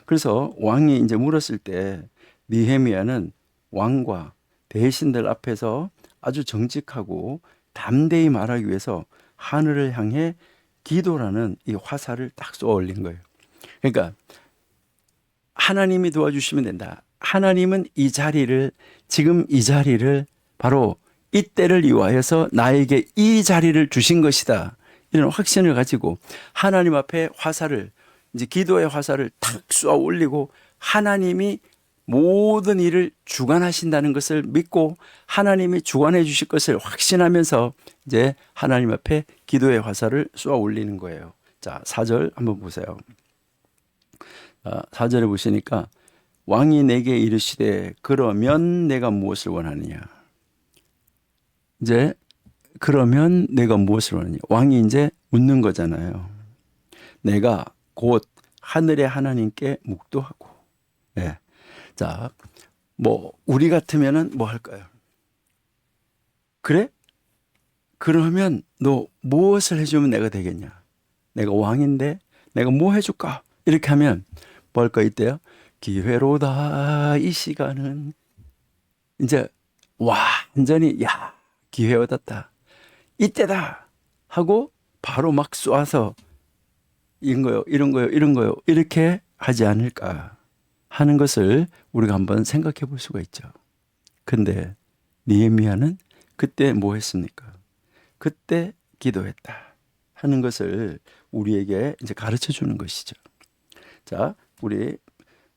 그래서 왕이 이제 물었을 때 느헤미야는 왕과 대신들 앞에서 아주 정직하고 담대히 말하기 위해서 하늘을 향해 기도라는 이 화살을 딱 쏘아 올린 거예요. 그러니까 하나님이 도와주시면 된다. 하나님은 이 자리를 지금 이 자리를 바로 이때를 이용하여서 나에게 이 자리를 주신 것이다. 이런 확신을 가지고 하나님 앞에 화살을 이제 기도의 화살을 탁 쏘아 올리고 하나님이 모든 일을 주관하신다는 것을 믿고 하나님이 주관해 주실 것을 확신하면서 이제 하나님 앞에 기도의 화살을 쏘아 올리는 거예요. 자, 4절 한번 보세요. 4절에 보시니까 왕이 내게 이르시되 그러면 내가 무엇을 원하느냐. 이제 그러면 내가 무엇을 원하느냐. 왕이 이제 묻는 거잖아요. 내가 곧 하늘의 하나님께 묵도하고. 예. 자, 뭐 우리 같으면은 뭐 할까요? 그래? 그러면 너 무엇을 해주면 내가 되겠냐? 내가 왕인데 내가 뭐 해줄까? 이렇게 하면 뭐 할까 이때요? 기회로다. 이 시간은 이제 완전히 야 기회 얻었다. 이때다 하고 바로 막 쏘아서 이런 거요 이렇게 하지 않을까 하는 것을 우리가 한번 생각해 볼 수가 있죠. 근데 느헤미야는 그때 뭐 했습니까? 그때 기도했다 하는 것을 우리에게 이제 가르쳐 주는 것이죠. 자, 우리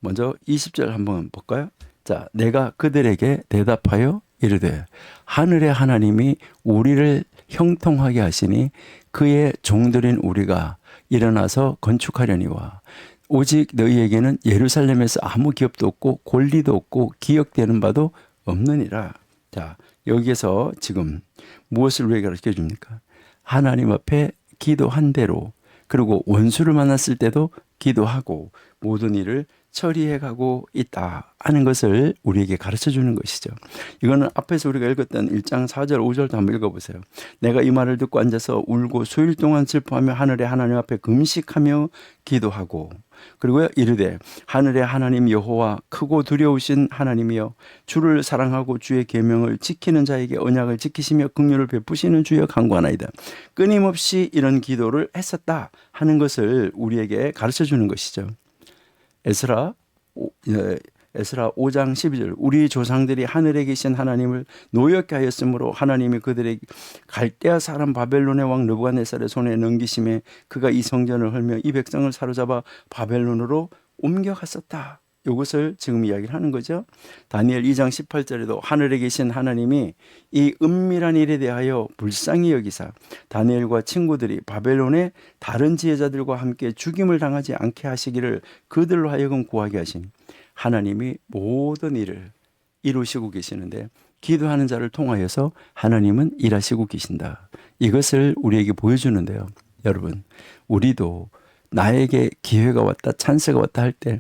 먼저 20절 한번 볼까요? 자, 내가 그들에게 대답하여 이르되 하늘의 하나님이 우리를 형통하게 하시니 그의 종들인 우리가 일어나서 건축하려니와 오직 너희에게는 예루살렘에서 아무 기업도 없고 권리도 없고 기억되는 바도 없느니라. 자, 여기에서 지금 무엇을 우리에게 가르쳐 줍니까? 하나님 앞에 기도한 대로 그리고 원수를 만났을 때도 기도하고 모든 일을 처리해가고 있다 하는 것을 우리에게 가르쳐 주는 것이죠. 이거는 앞에서 우리가 읽었던 1장 4절 5절도 한번 읽어보세요. 내가 이 말을 듣고 앉아서 울고 수일 동안 슬퍼하며 하늘의 하나님 앞에 금식하며 기도하고 그리고 이르되 하늘의 하나님 여호와 크고 두려우신 하나님이여 주를 사랑하고 주의 계명을 지키는 자에게 언약을 지키시며 긍휼을 베푸시는 주여 간구하나이다. 끊임없이 이런 기도를 했었다 하는 것을 우리에게 가르쳐 주는 것이죠. 에스라 5장 12절 우리 조상들이 하늘에 계신 하나님을 노엽게 하였으므로 하나님이 그들의 갈대아 사람 바벨론의 왕 느부갓네살의 손에 넘기심에 그가 이 성전을 헐며 이 백성을 사로잡아 바벨론으로 옮겨갔었다. 이것을 지금 이야기를 하는 거죠. 다니엘 2장 18절에도 하늘에 계신 하나님이 이 은밀한 일에 대하여 불쌍히 여기사 다니엘과 친구들이 바벨론의 다른 지혜자들과 함께 죽임을 당하지 않게 하시기를 그들로 하여금 구하게 하신 하나님이 모든 일을 이루시고 계시는데 기도하는 자를 통하여서 하나님은 일하시고 계신다. 이것을 우리에게 보여주는데요. 여러분, 우리도 나에게 기회가 왔다, 찬스가 왔다 할 때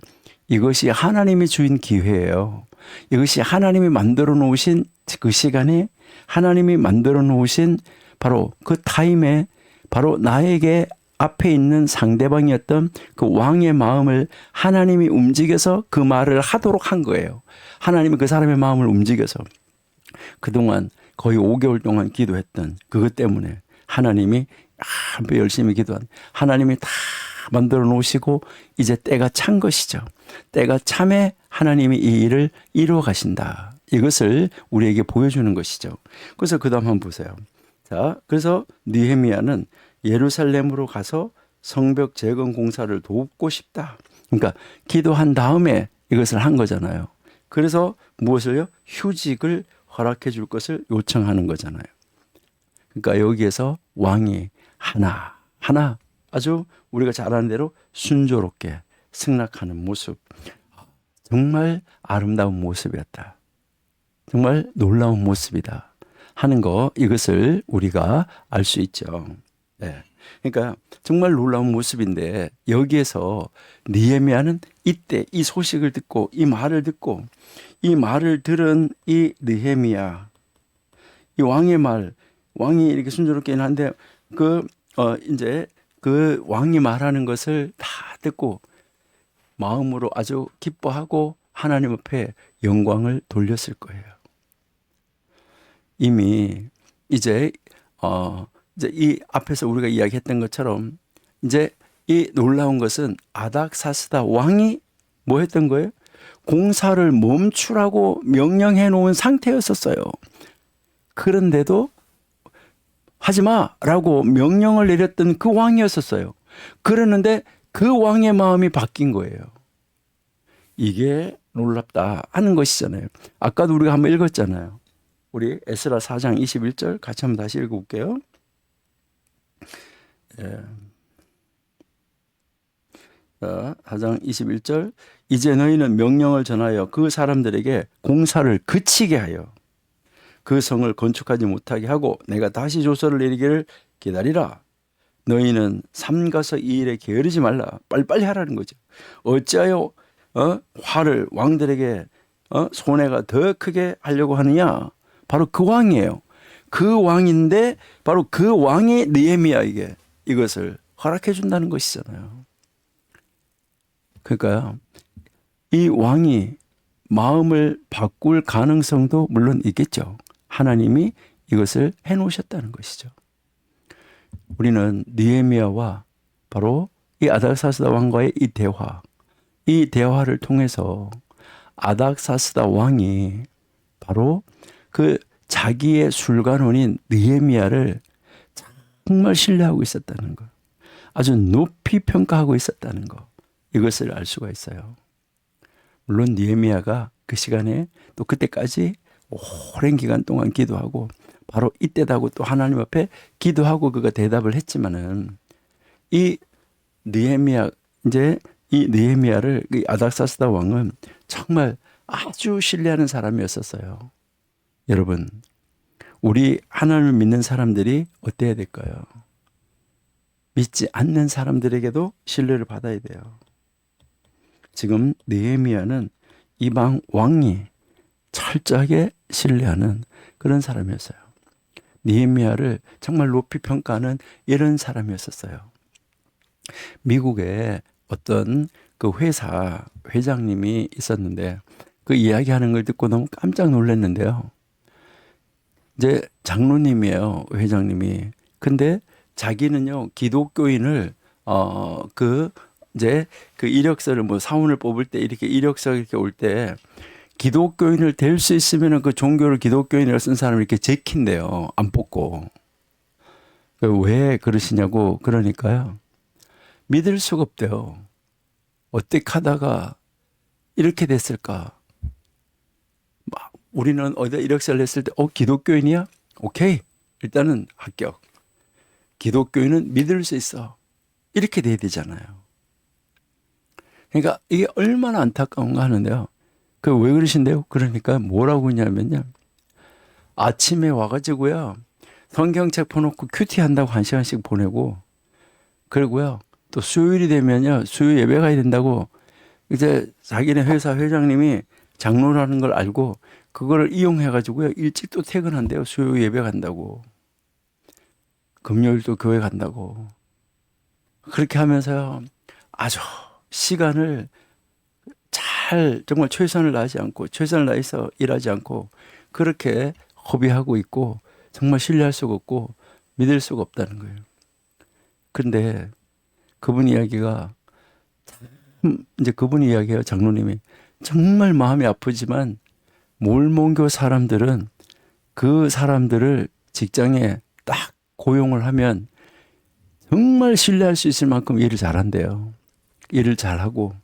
이것이 하나님이 주인 기회예요. 이것이 하나님이 만들어 놓으신 그 시간에 하나님이 만들어 놓으신 바로 그 타임에 바로 나에게 앞에 있는 상대방이었던 그 왕의 마음을 하나님이 움직여서 그 말을 하도록 한 거예요. 하나님이 그 사람의 마음을 움직여서 그동안 거의 5개월 동안 기도했던 그것 때문에 하나님이 열심히 기도한 하나님이 다 만들어 놓으시고 이제 때가 찬 것이죠. 때가 참에 하나님이 이 일을 이루어 가신다. 이것을 우리에게 보여주는 것이죠. 그래서 그 다음 한번 보세요. 자, 그래서 느헤미야는 예루살렘으로 가서 성벽 재건 공사를 돕고 싶다. 그러니까 기도한 다음에 이것을 한 거잖아요. 그래서 무엇을요? 휴직을 허락해 줄 것을 요청하는 거잖아요. 그러니까 여기에서 왕이 하나 아주 우리가 잘 아는 대로 순조롭게 승낙하는 모습. 정말 아름다운 모습이었다. 정말 놀라운 모습이다 하는 거, 이것을 우리가 알 수 있죠. 네. 그러니까 정말 놀라운 모습인데 여기에서 느헤미야는 이때 이 소식을 듣고 이 말을 듣고 이 말을 들은 이 느헤미야, 이 왕의 말, 왕이 이렇게 순조롭게 하는데 이제 그 왕이 말하는 것을 다 듣고 마음으로 아주 기뻐하고 하나님 앞에 영광을 돌렸을 거예요. 이미 이제 이 앞에서 우리가 이야기했던 것처럼 이제 이 놀라운 것은 아닥사스다 왕이 뭐 했던 거예요? 공사를 멈추라고 명령해 놓은 상태였었어요. 그런데도 하지 마라고 명령을 내렸던 그 왕이었었어요. 그러는데 그 왕의 마음이 바뀐 거예요. 이게 놀랍다 하는 것이잖아요. 아까도 우리가 한번 읽었잖아요. 우리 에스라 4장 21절 같이 한번 다시 읽어볼게요. 4장 21절 이제 너희는 명령을 전하여 그 사람들에게 공사를 그치게 하여 그 성을 건축하지 못하게 하고 내가 다시 조서를 내리기를 기다리라. 너희는 삼가서 이 일에 게으르지 말라. 빨리빨리 하라는 거죠. 어찌하여 화를 왕들에게 손해가 더 크게 하려고 하느냐. 바로 그 왕이에요. 그 왕인데 바로 그 왕이 느헤미야에게 이것을 허락해 준다는 것이잖아요. 그러니까 이 왕이 마음을 바꿀 가능성도 물론 있겠죠. 하나님이 이것을 해놓으셨다는 것이죠. 우리는 느헤미야와 바로 이 아닥사스다 왕과의 이 대화를 통해서 아닥사스다 왕이 바로 그 자기의 술관원인 느헤미야를 정말 신뢰하고 있었다는 것, 아주 높이 평가하고 있었다는 것, 이것을 알 수가 있어요. 물론 느헤미야가 그 시간에 또 그때까지 오랜 기간 동안 기도하고 바로 이때다고 또 하나님 앞에 기도하고 그가 대답을 했지만은 이 느헤미야를 이 아닥사스다 왕은 정말 아주 신뢰하는 사람이었었어요. 여러분, 우리 하나님을 믿는 사람들이 어때야 될까요? 믿지 않는 사람들에게도 신뢰를 받아야 돼요. 지금 느헤미야는 이방 왕이 철저하게 신뢰하는 그런 사람이었어요. 느헤미야를 정말 높이 평가하는 이런 사람이었었어요. 미국에 어떤 그 회사 회장님이 있었는데 그 이야기하는 걸 듣고 너무 깜짝 놀랐는데요. 이제 장로님이에요, 회장님이. 근데 자기는요, 기독교인을 이제 그 이력서를 뭐 사원을 뽑을 때 이렇게 이력서 이렇게 올 때 기독교인을 될 수 있으면 그 종교를 기독교인이라고 쓴 사람을 이렇게 제킨대요. 안 뽑고. 왜 그러시냐고 그러니까요. 믿을 수가 없대요. 어떻게 하다가 이렇게 됐을까? 우리는 어디다 이력서를 냈을 때 기독교인이야? 오케이. 일단은 합격. 기독교인은 믿을 수 있어. 이렇게 돼야 되잖아요. 그러니까 이게 얼마나 안타까운가 하는데요. 그 왜 그러신데요? 그러니까 뭐라고 하냐면요. 아침에 와가지고요. 성경책 펴놓고 큐티 한다고 1시간씩 보내고, 그리고요. 또 수요일이 되면요. 수요 예배 가야 된다고 이제 자기네 회사 회장님이 장로라는 걸 알고 그거를 이용해가지고요. 일찍 또 퇴근한대요. 수요 예배 간다고. 금요일도 교회 간다고. 그렇게 하면서요. 아주 시간을 정말 최선을 다해서 일하지 않고 그렇게 허비하고 있고 정말 신뢰할 수가 없고 믿을 수가 없다는 거예요. 근데 그분 이야기예요. 장로님이 정말 마음이 아프지만 몰몬교 사람들은 그 사람들을 직장에 딱 고용을 하면 정말 신뢰할 수 있을 만큼 일을 잘한대요. 일을 잘하고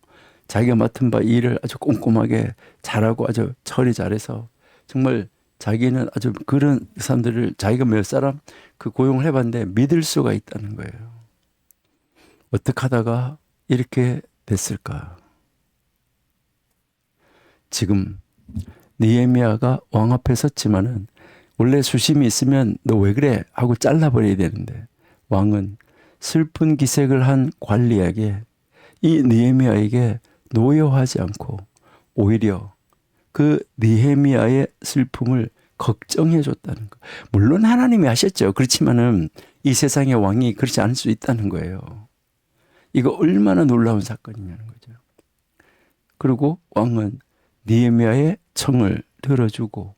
자기가 맡은 바 일을 아주 꼼꼼하게 잘하고 아주 처리 잘해서 정말 자기는 아주 그런 사람들을 자기가 몇 사람 그 고용을 해봤는데 믿을 수가 있다는 거예요. 어떻게 하다가 이렇게 됐을까? 지금 느헤미야가 왕 앞에 섰지만은 원래 수심이 있으면 너 왜 그래? 하고 잘라버려야 되는데 왕은 슬픈 기색을 한 관리에게 이 느헤미야에게 노여하지 않고 오히려 그 느헤미야의 슬픔을 걱정해 줬다는 거. 물론 하나님이 하셨죠. 그렇지만은 이 세상의 왕이 그렇지 않을 수 있다는 거예요. 이거 얼마나 놀라운 사건이냐는 거죠. 그리고 왕은 느헤미야의 청을 들어주고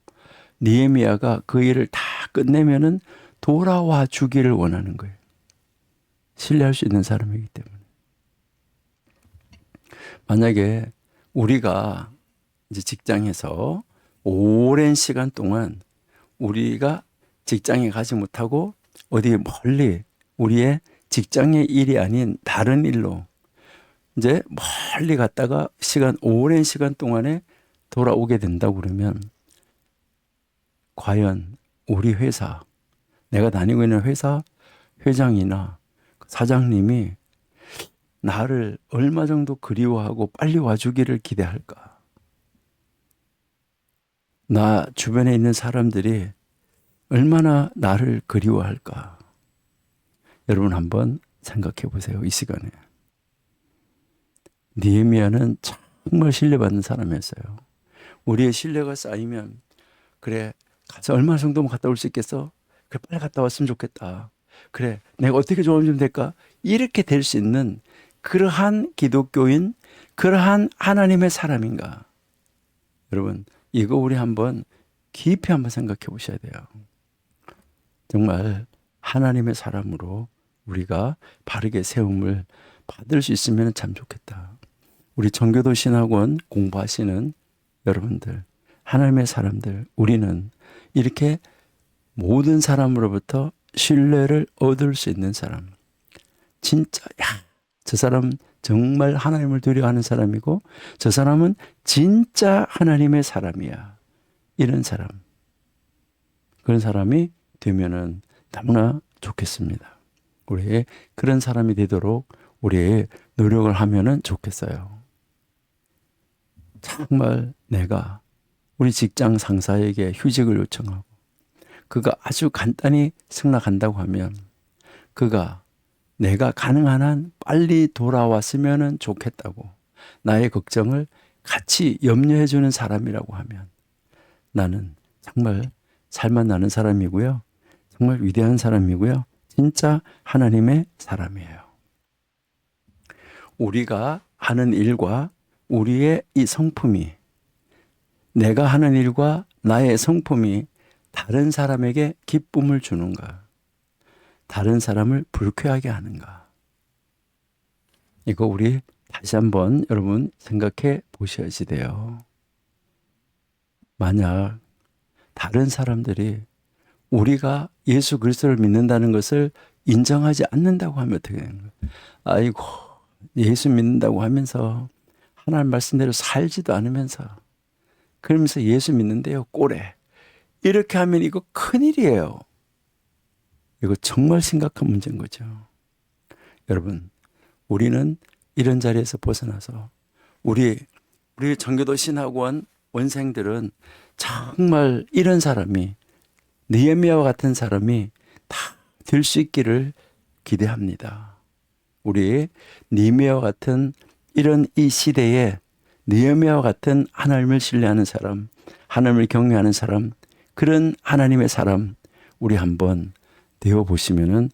느헤미야가 그 일을 다 끝내면은 돌아와 주기를 원하는 거예요. 신뢰할 수 있는 사람이기 때문에. 만약에 우리가 이제 직장에서 오랜 시간 동안 우리가 직장에 가지 못하고 어디 멀리 우리의 직장의 일이 아닌 다른 일로 이제 멀리 갔다가 오랜 시간 동안에 돌아오게 된다고 그러면 과연 우리 회사, 내가 다니고 있는 회사 회장이나 사장님이 나를 얼마 정도 그리워하고 빨리 와주기를 기대할까? 나 주변에 있는 사람들이 얼마나 나를 그리워할까? 여러분 한번 생각해 보세요. 이 시간에. 느헤미야는 정말 신뢰받는 사람이었어요. 우리의 신뢰가 쌓이면 그래 가서 얼마 정도면 갔다 올 수 있겠어? 그래 빨리 갔다 왔으면 좋겠다. 그래 내가 어떻게 도와주면 될까? 이렇게 될 수 있는 그러한 기독교인, 그러한 하나님의 사람인가? 여러분 이거 우리 한번 깊이 한번 생각해 보셔야 돼요. 정말 하나님의 사람으로 우리가 바르게 세움을 받을 수 있으면 참 좋겠다. 우리 정교도 신학원 공부하시는 여러분들, 하나님의 사람들, 우리는 이렇게 모든 사람으로부터 신뢰를 얻을 수 있는 사람. 진짜 저 사람 정말 하나님을 두려워하는 사람이고 저 사람은 진짜 하나님의 사람이야. 이런 사람. 그런 사람이 되면은 너무나 좋겠습니다. 우리 그런 사람이 되도록 우리 노력을 하면은 좋겠어요. 정말 내가 우리 직장 상사에게 휴직을 요청하고 그가 아주 간단히 승낙한다고 하면 그가 내가 가능한 한 빨리 돌아왔으면 좋겠다고 나의 걱정을 같이 염려해 주는 사람이라고 하면 나는 정말 살만 나는 사람이고요. 정말 위대한 사람이고요. 진짜 하나님의 사람이에요. 우리가 하는 일과 우리의 이 성품이 내가 하는 일과 나의 성품이 다른 사람에게 기쁨을 주는가? 다른 사람을 불쾌하게 하는가? 이거 우리 다시 한번 여러분 생각해 보셔야지 돼요. 만약 다른 사람들이 우리가 예수 그리스도를 믿는다는 것을 인정하지 않는다고 하면 어떻게 되는 거예요? 아이고 예수 믿는다고 하면서 하나님 말씀대로 살지도 않으면서 그러면서 예수 믿는데요 꼴에 이렇게 하면 이거 큰일이에요. 이거 정말 심각한 문제인 거죠. 여러분 우리는 이런 자리에서 벗어나서 우리 정교도 신학원 원생들은 정말 이런 사람이 느헤미야와 같은 사람이 다 될 수 있기를 기대합니다. 우리 느헤미야와 같은 이런 이 시대에 느헤미야와 같은 하나님을 신뢰하는 사람, 하나님을 경외하는 사람, 그런 하나님의 사람 우리 한번 되어 보시면은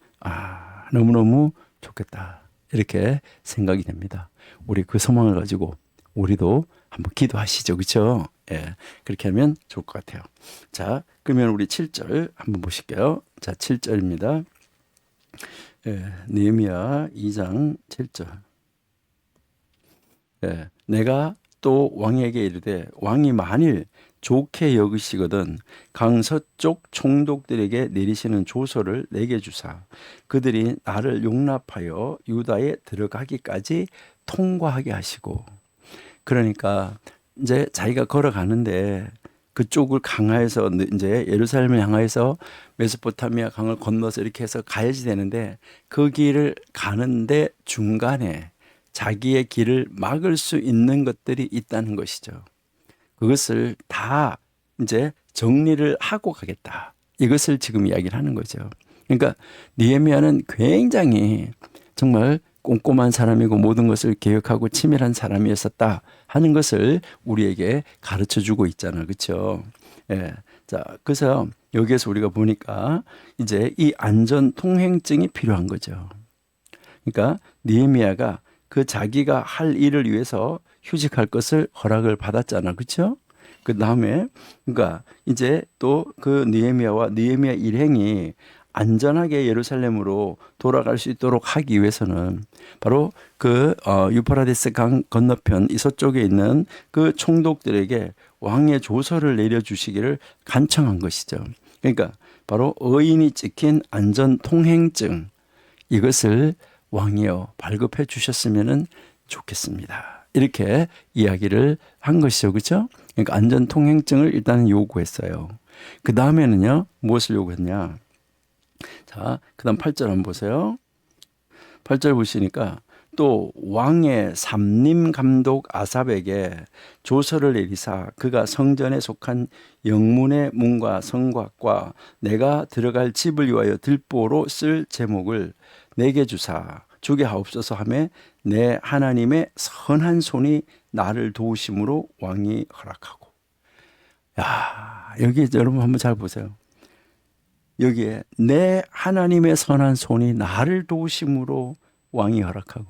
너무너무 좋겠다. 이렇게 생각이 됩니다. 우리 그 소망을 가지고 우리도 한번 기도하시죠. 그렇죠? 예. 그렇게 하면 좋을 것 같아요. 자, 그러면 우리 7절 한번 보실게요. 자, 7절입니다. 예, 느헤미야 2장 7절. 예, 내가 또 왕에게 이르되 왕이 만일 좋게 여기시거든 강서쪽 총독들에게 내리시는 조서를 내게 주사 그들이 나를 용납하여 유다에 들어가기까지 통과하게 하시고. 그러니까 이제 자기가 걸어가는데 그쪽을 강하여서 이제 예루살렘을 향하여서 메소포타미아 강을 건너서 이렇게 해서 가야지 되는데 그 길을 가는데 중간에 자기의 길을 막을 수 있는 것들이 있다는 것이죠. 그것을 다 이제 정리를 하고 가겠다. 이것을 지금 이야기를 하는 거죠. 그러니까 느헤미야는 굉장히 정말 꼼꼼한 사람이고 모든 것을 계획하고 치밀한 사람이었었다 하는 것을 우리에게 가르쳐 주고 있잖아요. 그렇죠? 예. 자, 그래서 여기에서 우리가 보니까 이제 이 안전 통행증이 필요한 거죠. 그러니까 느헤미야가 그 자기가 할 일을 위해서 휴직할 것을 허락을 받았잖아. 그렇죠? 그 다음에 그러니까 이제 또 그 느헤미야와 느헤미야 일행이 안전하게 예루살렘으로 돌아갈 수 있도록 하기 위해서는 바로 그 유프라데스 강 건너편 이 서쪽에 있는 그 총독들에게 왕의 조서를 내려주시기를 간청한 것이죠. 그러니까 바로 의인이 찍힌 안전 통행증 이것을 왕이여 발급해 주셨으면 좋겠습니다. 이렇게 이야기를 한 것이죠. 그렇죠? 그러니까 안전 통행증을 일단 요구했어요. 그 다음에는요. 무엇을 요구했냐? 자, 그 다음 8절 한번 보세요. 8절 보시니까 또 왕의 삼림 감독 아삽에게 조서를 내리사 그가 성전에 속한 영문의 문과 성곽과 내가 들어갈 집을 위하여 들보로 쓸 제목을 내게 주사 주게 하옵소서 하며 내 하나님의 선한 손이 나를 도우심으로 왕이 허락하고. 야, 여기 여러분 한번 잘 보세요. 여기에 내 하나님의 선한 손이 나를 도우심으로 왕이 허락하고.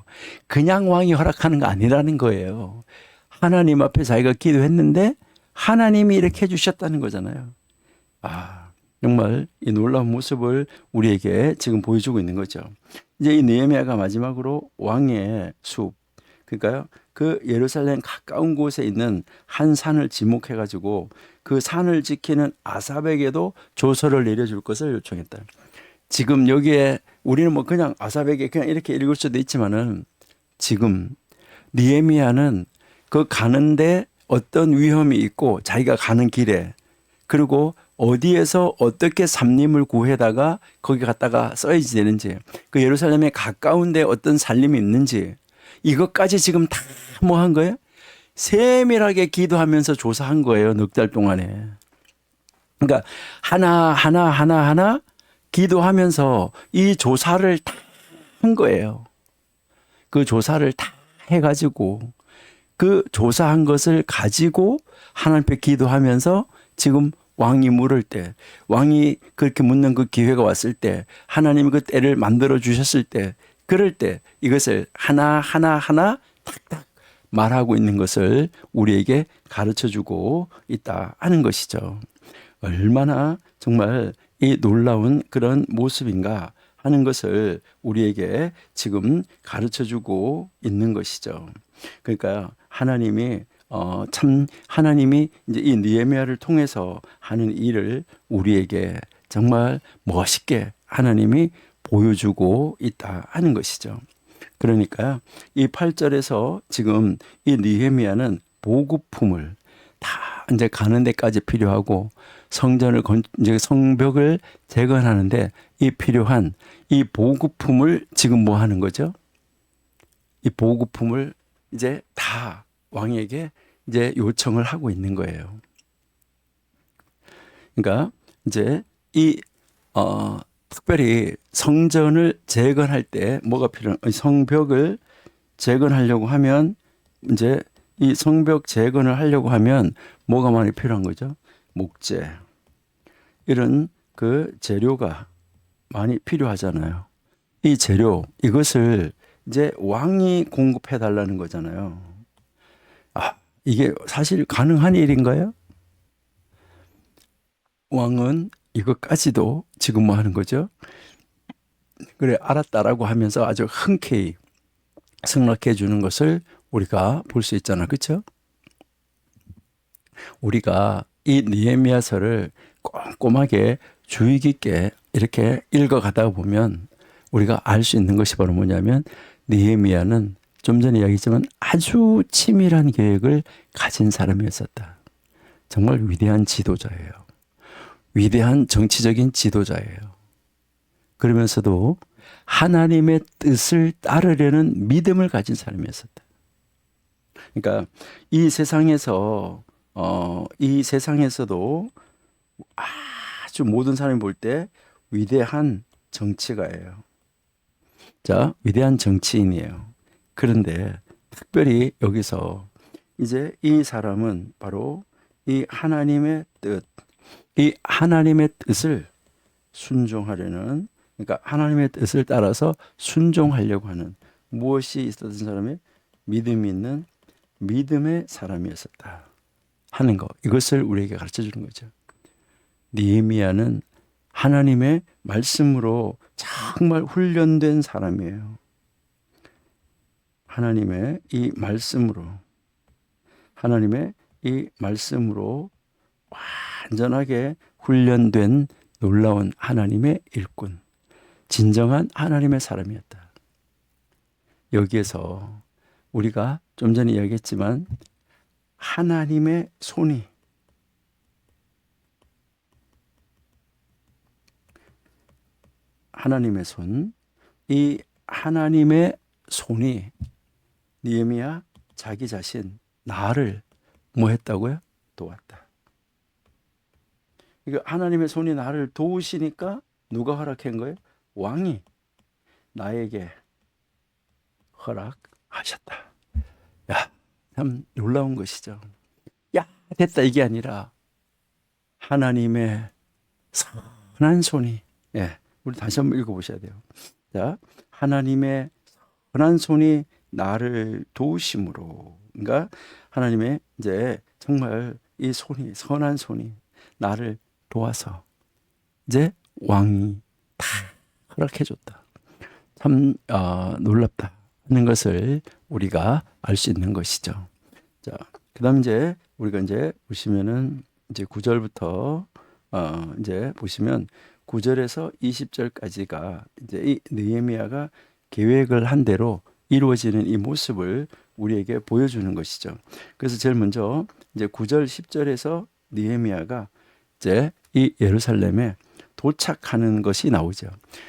그냥 왕이 허락하는 거 아니라는 거예요. 하나님 앞에 자기가 기도했는데 하나님이 이렇게 해주셨다는 거잖아요. 아, 정말 이 놀라운 모습을 우리에게 지금 보여주고 있는 거죠. 이제 이 느헤미야가 마지막으로 왕의 숲, 그러니까요, 그 예루살렘 가까운 곳에 있는 한 산을 지목해가지고 그 산을 지키는 아삽에게도 조서를 내려줄 것을 요청했다. 지금 여기에 우리는 뭐 그냥 아삽에게 그냥 이렇게 읽을 수도 있지만은 지금 느헤미야는 그 가는데 어떤 위험이 있고 자기가 가는 길에 그리고 어디에서 어떻게 산림을 구해다가 거기 갔다가 써야지 되는지 그 예루살렘에 가까운 데 어떤 산림이 있는지 이것까지 지금 다 뭐 한 거예요? 세밀하게 기도하면서 조사한 거예요. 넉 달 동안에. 그러니까 하나 기도하면서 이 조사를 다 한 거예요. 그 조사를 다 해가지고 그 조사한 것을 가지고 하나님 앞에 기도하면서 지금 왕이 물을 때 왕이 그렇게 묻는 그 기회가 왔을 때 하나님이 그 때를 만들어 주셨을 때 그럴 때 이것을 하나 탁탁 말하고 있는 것을 우리에게 가르쳐 주고 있다 하는 것이죠. 얼마나 정말 이 놀라운 그런 모습인가 하는 것을 우리에게 지금 가르쳐 주고 있는 것이죠. 그러니까 하나님이 하나님이 이제 이 느헤미야를 통해서 하는 일을 우리에게 정말 멋있게 하나님이 보여주고 있다 하는 것이죠. 그러니까 이 8절에서 지금 이 느헤미야는 보급품을 다 이제 가는 데까지 필요하고 성전을 이제 성벽을 재건하는데 이 필요한 이 보급품을 지금 뭐 하는 거죠? 이 보급품을 이제 다 왕에게 이제 요청을 하고 있는 거예요. 그러니까 이제 이 특별히 성전을 재건할 때 뭐가 필요한 성벽을 재건하려고 하면 이제 이 성벽 재건을 하려고 하면 뭐가 많이 필요한 거죠? 목재 이런 그 재료가 많이 필요하잖아요. 이 재료 이것을 이제 왕이 공급해 달라는 거잖아요. 아, 이게 사실 가능한 일인가요? 왕은 이것까지도 지금 뭐 하는 거죠? 그래, 알았다라고 하면서 아주 흔쾌히 승낙해 주는 것을 우리가 볼 수 있잖아. 그렇죠? 우리가 이 느헤미야서를 꼼꼼하게 주의 깊게 이렇게 읽어가다 보면 우리가 알 수 있는 것이 바로 뭐냐면 느헤미야는 좀 전에 이야기했지만 아주 치밀한 계획을 가진 사람이었었다. 정말 위대한 지도자예요. 위대한 정치적인 지도자예요. 그러면서도 하나님의 뜻을 따르려는 믿음을 가진 사람이었었다. 그러니까 이 세상에서도 아주 모든 사람이 볼 때 위대한 정치가예요. 자, 위대한 정치인이에요. 그런데 특별히 여기서 이제 이 사람은 바로 이 하나님의 뜻을 순종하려는, 그러니까 하나님의 뜻을 따라서 순종하려고 하는 무엇이 있었던 사람의 믿음이 있는 믿음의 사람이었었다 하는 것, 이것을 우리에게 가르쳐 주는 거죠. 느헤미야는 하나님의 말씀으로 정말 훈련된 사람이에요. 하나님의 이 말씀으로 완전하게 훈련된 놀라운 하나님의 일꾼, 진정한 하나님의 사람이었다. 여기에서 우리가 좀 전에 이야기했지만 하나님의 손이 이 하나님의 손이 느헤미야 자기 자신 나를 뭐 했다고요? 도왔다. 이거 하나님의 손이 나를 도우시니까 누가 허락한 거예요? 왕이 나에게 허락하셨다. 야, 참 놀라운 것이죠. 야, 됐다 이게 아니라 하나님의 선한 손이, 예, 우리 다시 한번 읽어보셔야 돼요. 자, 하나님의 선한 손이 나를 도우심으로, 그러니까 하나님의 이제 정말 이 손이, 선한 손이 나를 도와서 이제 왕이 다 허락해줬다. 참 놀랍다 하는 것을 우리가 알 수 있는 것이죠. 자, 그다음 이제 우리가 이제 보시면은 이제 9절부터 이제 보시면 9절에서 20절까지가 이제 이 느헤미야가 계획을 한 대로 이루어지는 이 모습을 우리에게 보여주는 것이죠. 그래서 제일 먼저 이제 9절 10절에서 느헤미야가 이제 이 예루살렘에 도착하는 것이 나오죠.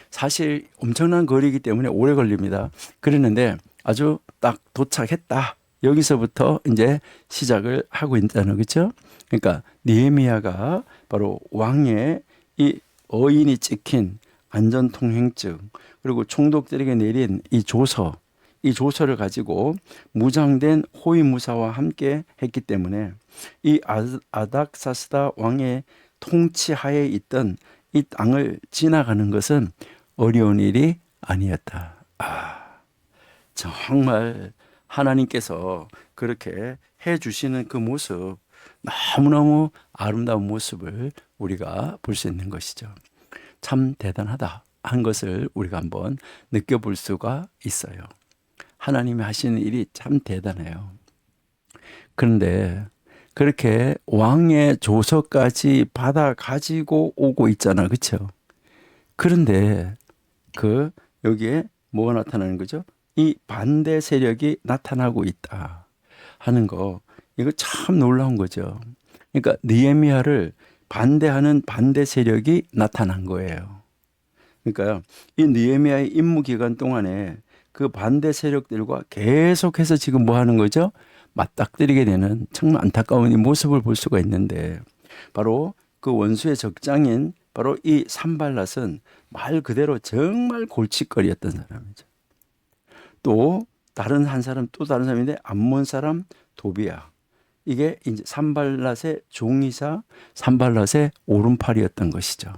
사실 엄청난 거리이기 때문에 오래 걸립니다. 그랬는데 아주 딱 도착했다. 여기서부터 이제 시작을 하고 있잖아요. 그렇죠? 그러니까 느헤미야가 바로 왕의 이 어인이 찍힌 안전통행증, 그리고 총독들에게 내린 이 조서를 가지고 무장된 호위무사와 함께 했기 때문에 이 아닥사스다 왕의 통치하에 있던 이 땅을 지나가는 것은 어려운 일이 아니었다. 정말 하나님께서 그렇게 해주시는 그 모습, 너무너무 아름다운 모습을 우리가 볼 수 있는 것이죠. 참 대단하다 한 것을 우리가 한번 느껴볼 수가 있어요. 하나님이 하시는 일이 참 대단해요. 그런데 그렇게 왕의 조서까지 받아 가지고 오고 있잖아. 그렇죠? 그런데 여기에 뭐가 나타나는 거죠? 이 반대 세력이 나타나고 있다 하는 거, 이거 참 놀라운 거죠. 그러니까 느헤미야를 반대하는 반대 세력이 나타난 거예요. 그러니까 이 느헤미야의 임무 기간 동안에 그 반대 세력들과 계속해서 지금 뭐 하는 거죠? 맞닥뜨리게 되는 정말 안타까운 이 모습을 볼 수가 있는데, 바로 그 원수의 적장인 바로 이 산발랏은 말 그대로 정말 골칫거리였던 사람이죠. 또 다른 사람인데 암몬 사람 도비야. 이게 이제 산발랏의 종이사, 산발랏의 오른팔이었던 것이죠.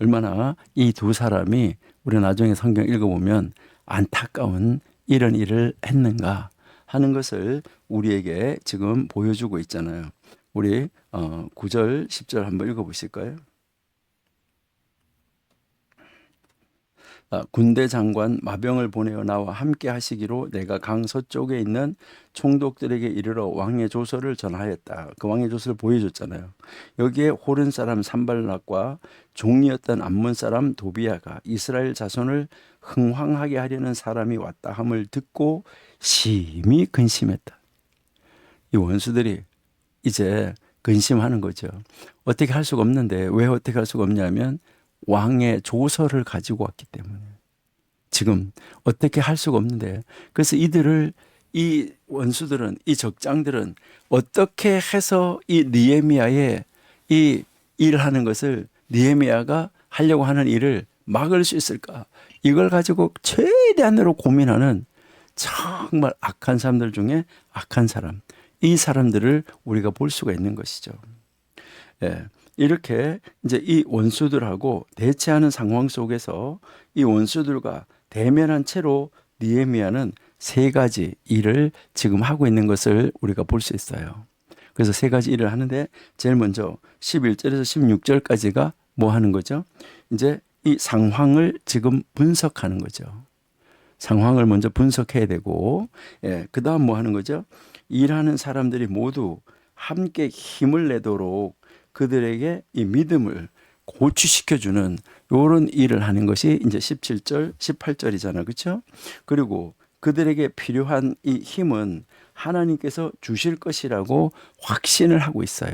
얼마나 이 두 사람이 우리 나중에 성경 읽어보면 안타까운 이런 일을 했는가 하는 것을 우리에게 지금 보여주고 있잖아요. 우리 9절, 10절 한번 읽어보실까요? 군대 장관 마병을 보내어 나와 함께 하시기로 내가 강 서쪽에 있는 총독들에게 이르러 왕의 조서를 전하였다. 그 왕의 조서를 보여줬잖아요. 여기에 호른 사람 산발락과 종이었던 암몬 사람 도비아가 이스라엘 자손을 흥황하게 하려는 사람이 왔다 함을 듣고 심히 근심했다. 이 원수들이 이제 근심하는 거죠. 어떻게 할 수가 없는데, 왜 어떻게 할 수가 없냐면 왕의 조서를 가지고 왔기 때문에 지금 어떻게 할 수가 없는데, 그래서 이 원수들은, 이 적장들은 어떻게 해서 이 느헤미야의 이 일하는 것을, 느헤미야가 하려고 하는 일을 막을 수 있을까, 이걸 가지고 최대한으로 고민하는 정말 악한 사람들 중에 악한 사람, 이 사람들을 우리가 볼 수가 있는 것이죠. 예, 이렇게 이제 이 원수들하고 대치하는 상황 속에서 이 원수들과 대면한 채로 느헤미야는 세 가지 일을 지금 하고 있는 것을 우리가 볼 수 있어요. 그래서 세 가지 일을 하는데, 제일 먼저 11절에서 16절까지가 뭐 하는 거죠? 이제 이 상황을 지금 분석하는 거죠. 상황을 먼저 분석해야 되고, 그 다음 뭐 하는 거죠? 일하는 사람들이 모두 함께 힘을 내도록 그들에게 이 믿음을 고취시켜주는 이런 일을 하는 것이 이제 17절, 18절이잖아요. 그렇죠? 그리고 그들에게 필요한 이 힘은 하나님께서 주실 것이라고 확신을 하고 있어요.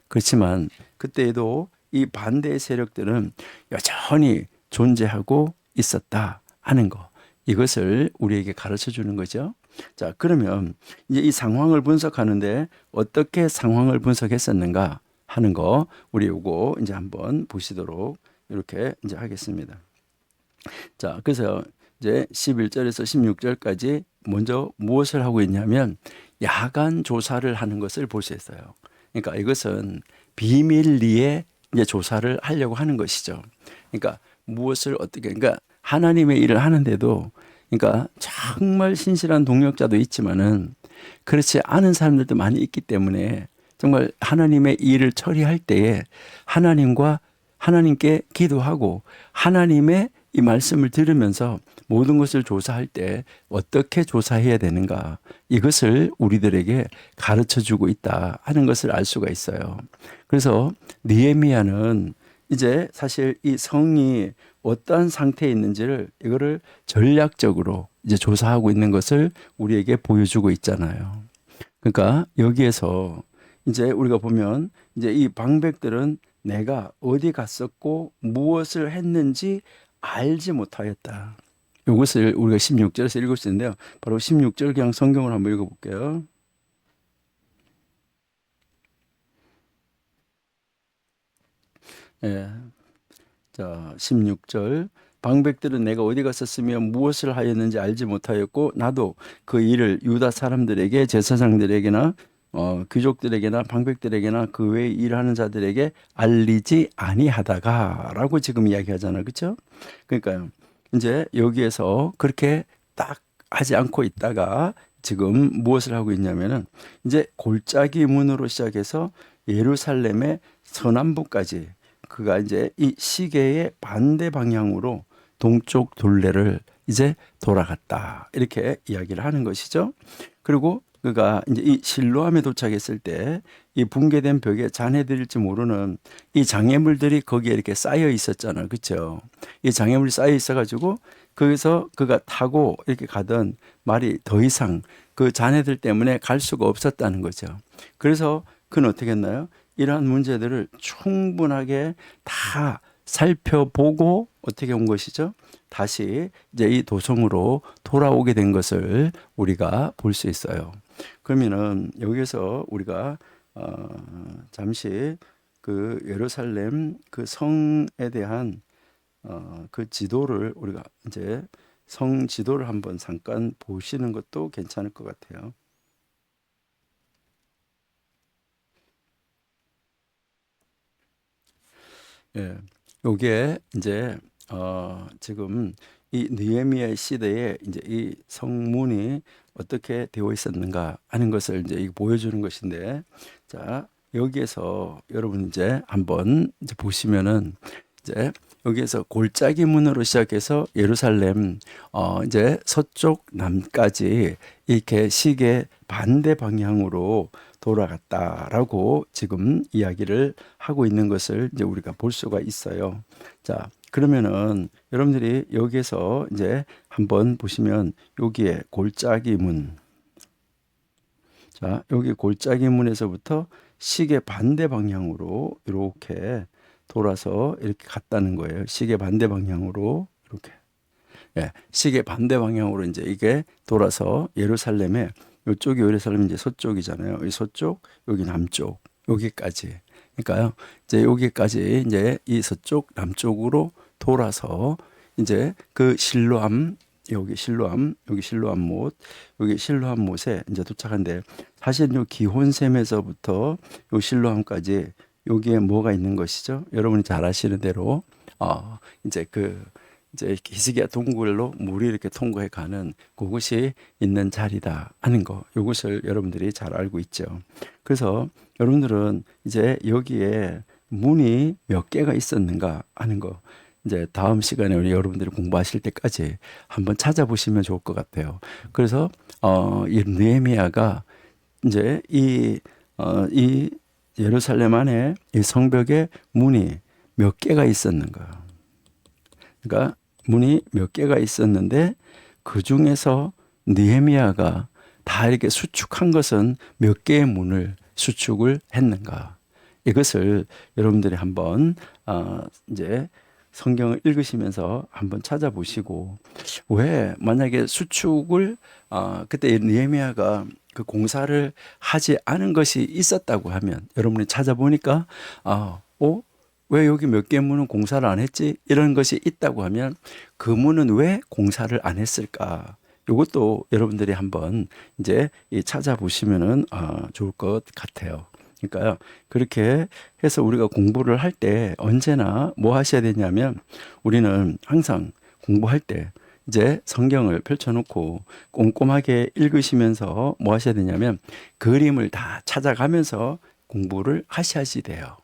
그렇지만 그때에도 이 반대의 세력들은 여전히 존재하고 있었다 하는 거, 이것을 우리에게 가르쳐 주는 거죠. 자, 그러면 이제 이 상황을 분석하는데 어떻게 상황을 분석했었는가 하는 거, 우리 요거 이제 한번 보시도록 이렇게 이제 하겠습니다. 자, 그래서 이제 11절에서 16절까지 먼저 무엇을 하고 있냐면 야간 조사를 하는 것을 볼 수 있어요. 그러니까 이것은 비밀리에 이제 조사를 하려고 하는 것이죠. 그러니까 무엇을 어떻게, 그러니까 하나님의 일을 하는데도, 그러니까 정말 신실한 동력자도 있지만은 그렇지 않은 사람들도 많이 있기 때문에 정말 하나님의 일을 처리할 때에 하나님께 기도하고 하나님의 이 말씀을 들으면서 모든 것을 조사할 때 어떻게 조사해야 되는가, 이것을 우리들에게 가르쳐 주고 있다 하는 것을 알 수가 있어요. 그래서 느헤미야는 이제 사실 이 성이 어떠한 상태에 있는지를, 이거를 전략적으로 이제 조사하고 있는 것을 우리에게 보여주고 있잖아요. 그러니까 여기에서 이제 우리가 보면 이제 이 방백들은 내가 어디 갔었고 무엇을 했는지 알지 못하였다. 이것을 우리가 16절에서 읽을 수 있는데요. 바로 16절 그냥 성경을 한번 읽어볼게요. 예. 자, 16절. 방백들은 내가 어디 갔었으며 무엇을 하였는지 알지 못하였고 나도 그 일을 유다 사람들에게, 제사장들에게나 귀족들에게나 방백들에게나 그 외에 일하는 자들에게 알리지 아니하다가라고 지금 이야기하잖아요. 그렇죠? 그러니까 이제 여기에서 그렇게 딱 하지 않고 있다가 지금 무엇을 하고 있냐면은 이제 골짜기 문으로 시작해서 예루살렘의 서남부까지, 그가 이제 이 시계의 반대 방향으로 동쪽 둘레를 이제 돌아갔다, 이렇게 이야기를 하는 것이죠. 그리고 그가 이제 이 실로암에 도착했을 때 이 붕괴된 벽에 잔해들일지 모르는 이 장애물들이 거기에 이렇게 쌓여 있었잖아요. 그렇죠? 이 장애물이 쌓여 있어 가지고 거기서 그가 타고 이렇게 가던 말이 더 이상 그 잔해들 때문에 갈 수가 없었다는 거죠. 그래서 그는 어떻게 했나요? 이러한 문제들을 충분하게 다 살펴보고 어떻게 온 것이죠? 다시 이제 이 도성으로 돌아오게 된 것을 우리가 볼 수 있어요. 그러면은 여기서 우리가 잠시 그 예루살렘 그 성에 대한 그 지도를, 우리가 이제 성 지도를 한번 잠깐 보시는 것도 괜찮을 것 같아요. 예, 요게 이제 지금 이 느헤미야 시대에 이제 이 성문이 어떻게 되어 있었는가 하는 것을 이제 보여주는 것인데, 자, 여기에서 여러분 이제 한번 이제 보시면은 이제 여기에서 골짜기 문으로 시작해서 예루살렘 이제 서쪽 남까지 이렇게 시계 반대 방향으로 돌아갔다라고 지금 이야기를 하고 있는 것을 이제 우리가 볼 수가 있어요. 자, 그러면은 여러분들이 여기에서 이제 한번 보시면 여기에 골짜기 문. 자, 여기 골짜기 문에서부터 시계 반대 방향으로 이렇게 돌아서 이렇게 갔다는 거예요. 시계 반대 방향으로 이렇게. 예, 시계 반대 방향으로 이제 이게 돌아서 예루살렘에 이쪽이 예루살렘 이제 서쪽이잖아요. 이 서쪽, 여기 남쪽, 여기까지. 그러니까요. 이제 여기까지 이제 이 서쪽 남쪽으로 돌아서 이제 그 실로암 여기 실로암 못 여기 실로암 못에 이제 도착한데 사실 요 기혼샘에서부터 요 실로암까지 여기에 뭐가 있는 것이죠? 여러분이 잘 아시는 대로 이제 이제 히스기야 동굴로 물이 이렇게 통과해 가는 그곳이 있는 자리다 하는 거. 이것을 여러분들이 잘 알고 있죠. 그래서 여러분들은 이제 여기에 문이 몇 개가 있었는가 하는 거. 이제 다음 시간에 우리 여러분들이 공부하실 때까지 한번 찾아보시면 좋을 것 같아요. 그래서 이 느헤미야가 이제 이 예루살렘 안에 이 성벽에 문이 몇 개가 있었는가. 그러니까 문이 몇 개가 있었는데 그 중에서 느헤미야가 다 이렇게 수축한 것은 몇 개의 문을 수축을 했는가. 이것을 여러분들이 한번 이제 성경을 읽으시면서 한번 찾아보시고 왜 만약에 수축을 그때 느헤미야가 그 공사를 하지 않은 것이 있었다고 하면 여러분이 찾아보니까 왜 여기 몇 개 문은 공사를 안 했지? 이런 것이 있다고 하면 그 문은 왜 공사를 안 했을까? 이것도 여러분들이 한번 이제 찾아보시면은 좋을 것 같아요. 그러니까요. 그렇게 해서 우리가 공부를 할 때 언제나 뭐 하셔야 되냐면 우리는 항상 공부할 때 이제 성경을 펼쳐놓고 꼼꼼하게 읽으시면서 뭐 하셔야 되냐면 그림을 다 찾아가면서 공부를 하셔야지 돼요.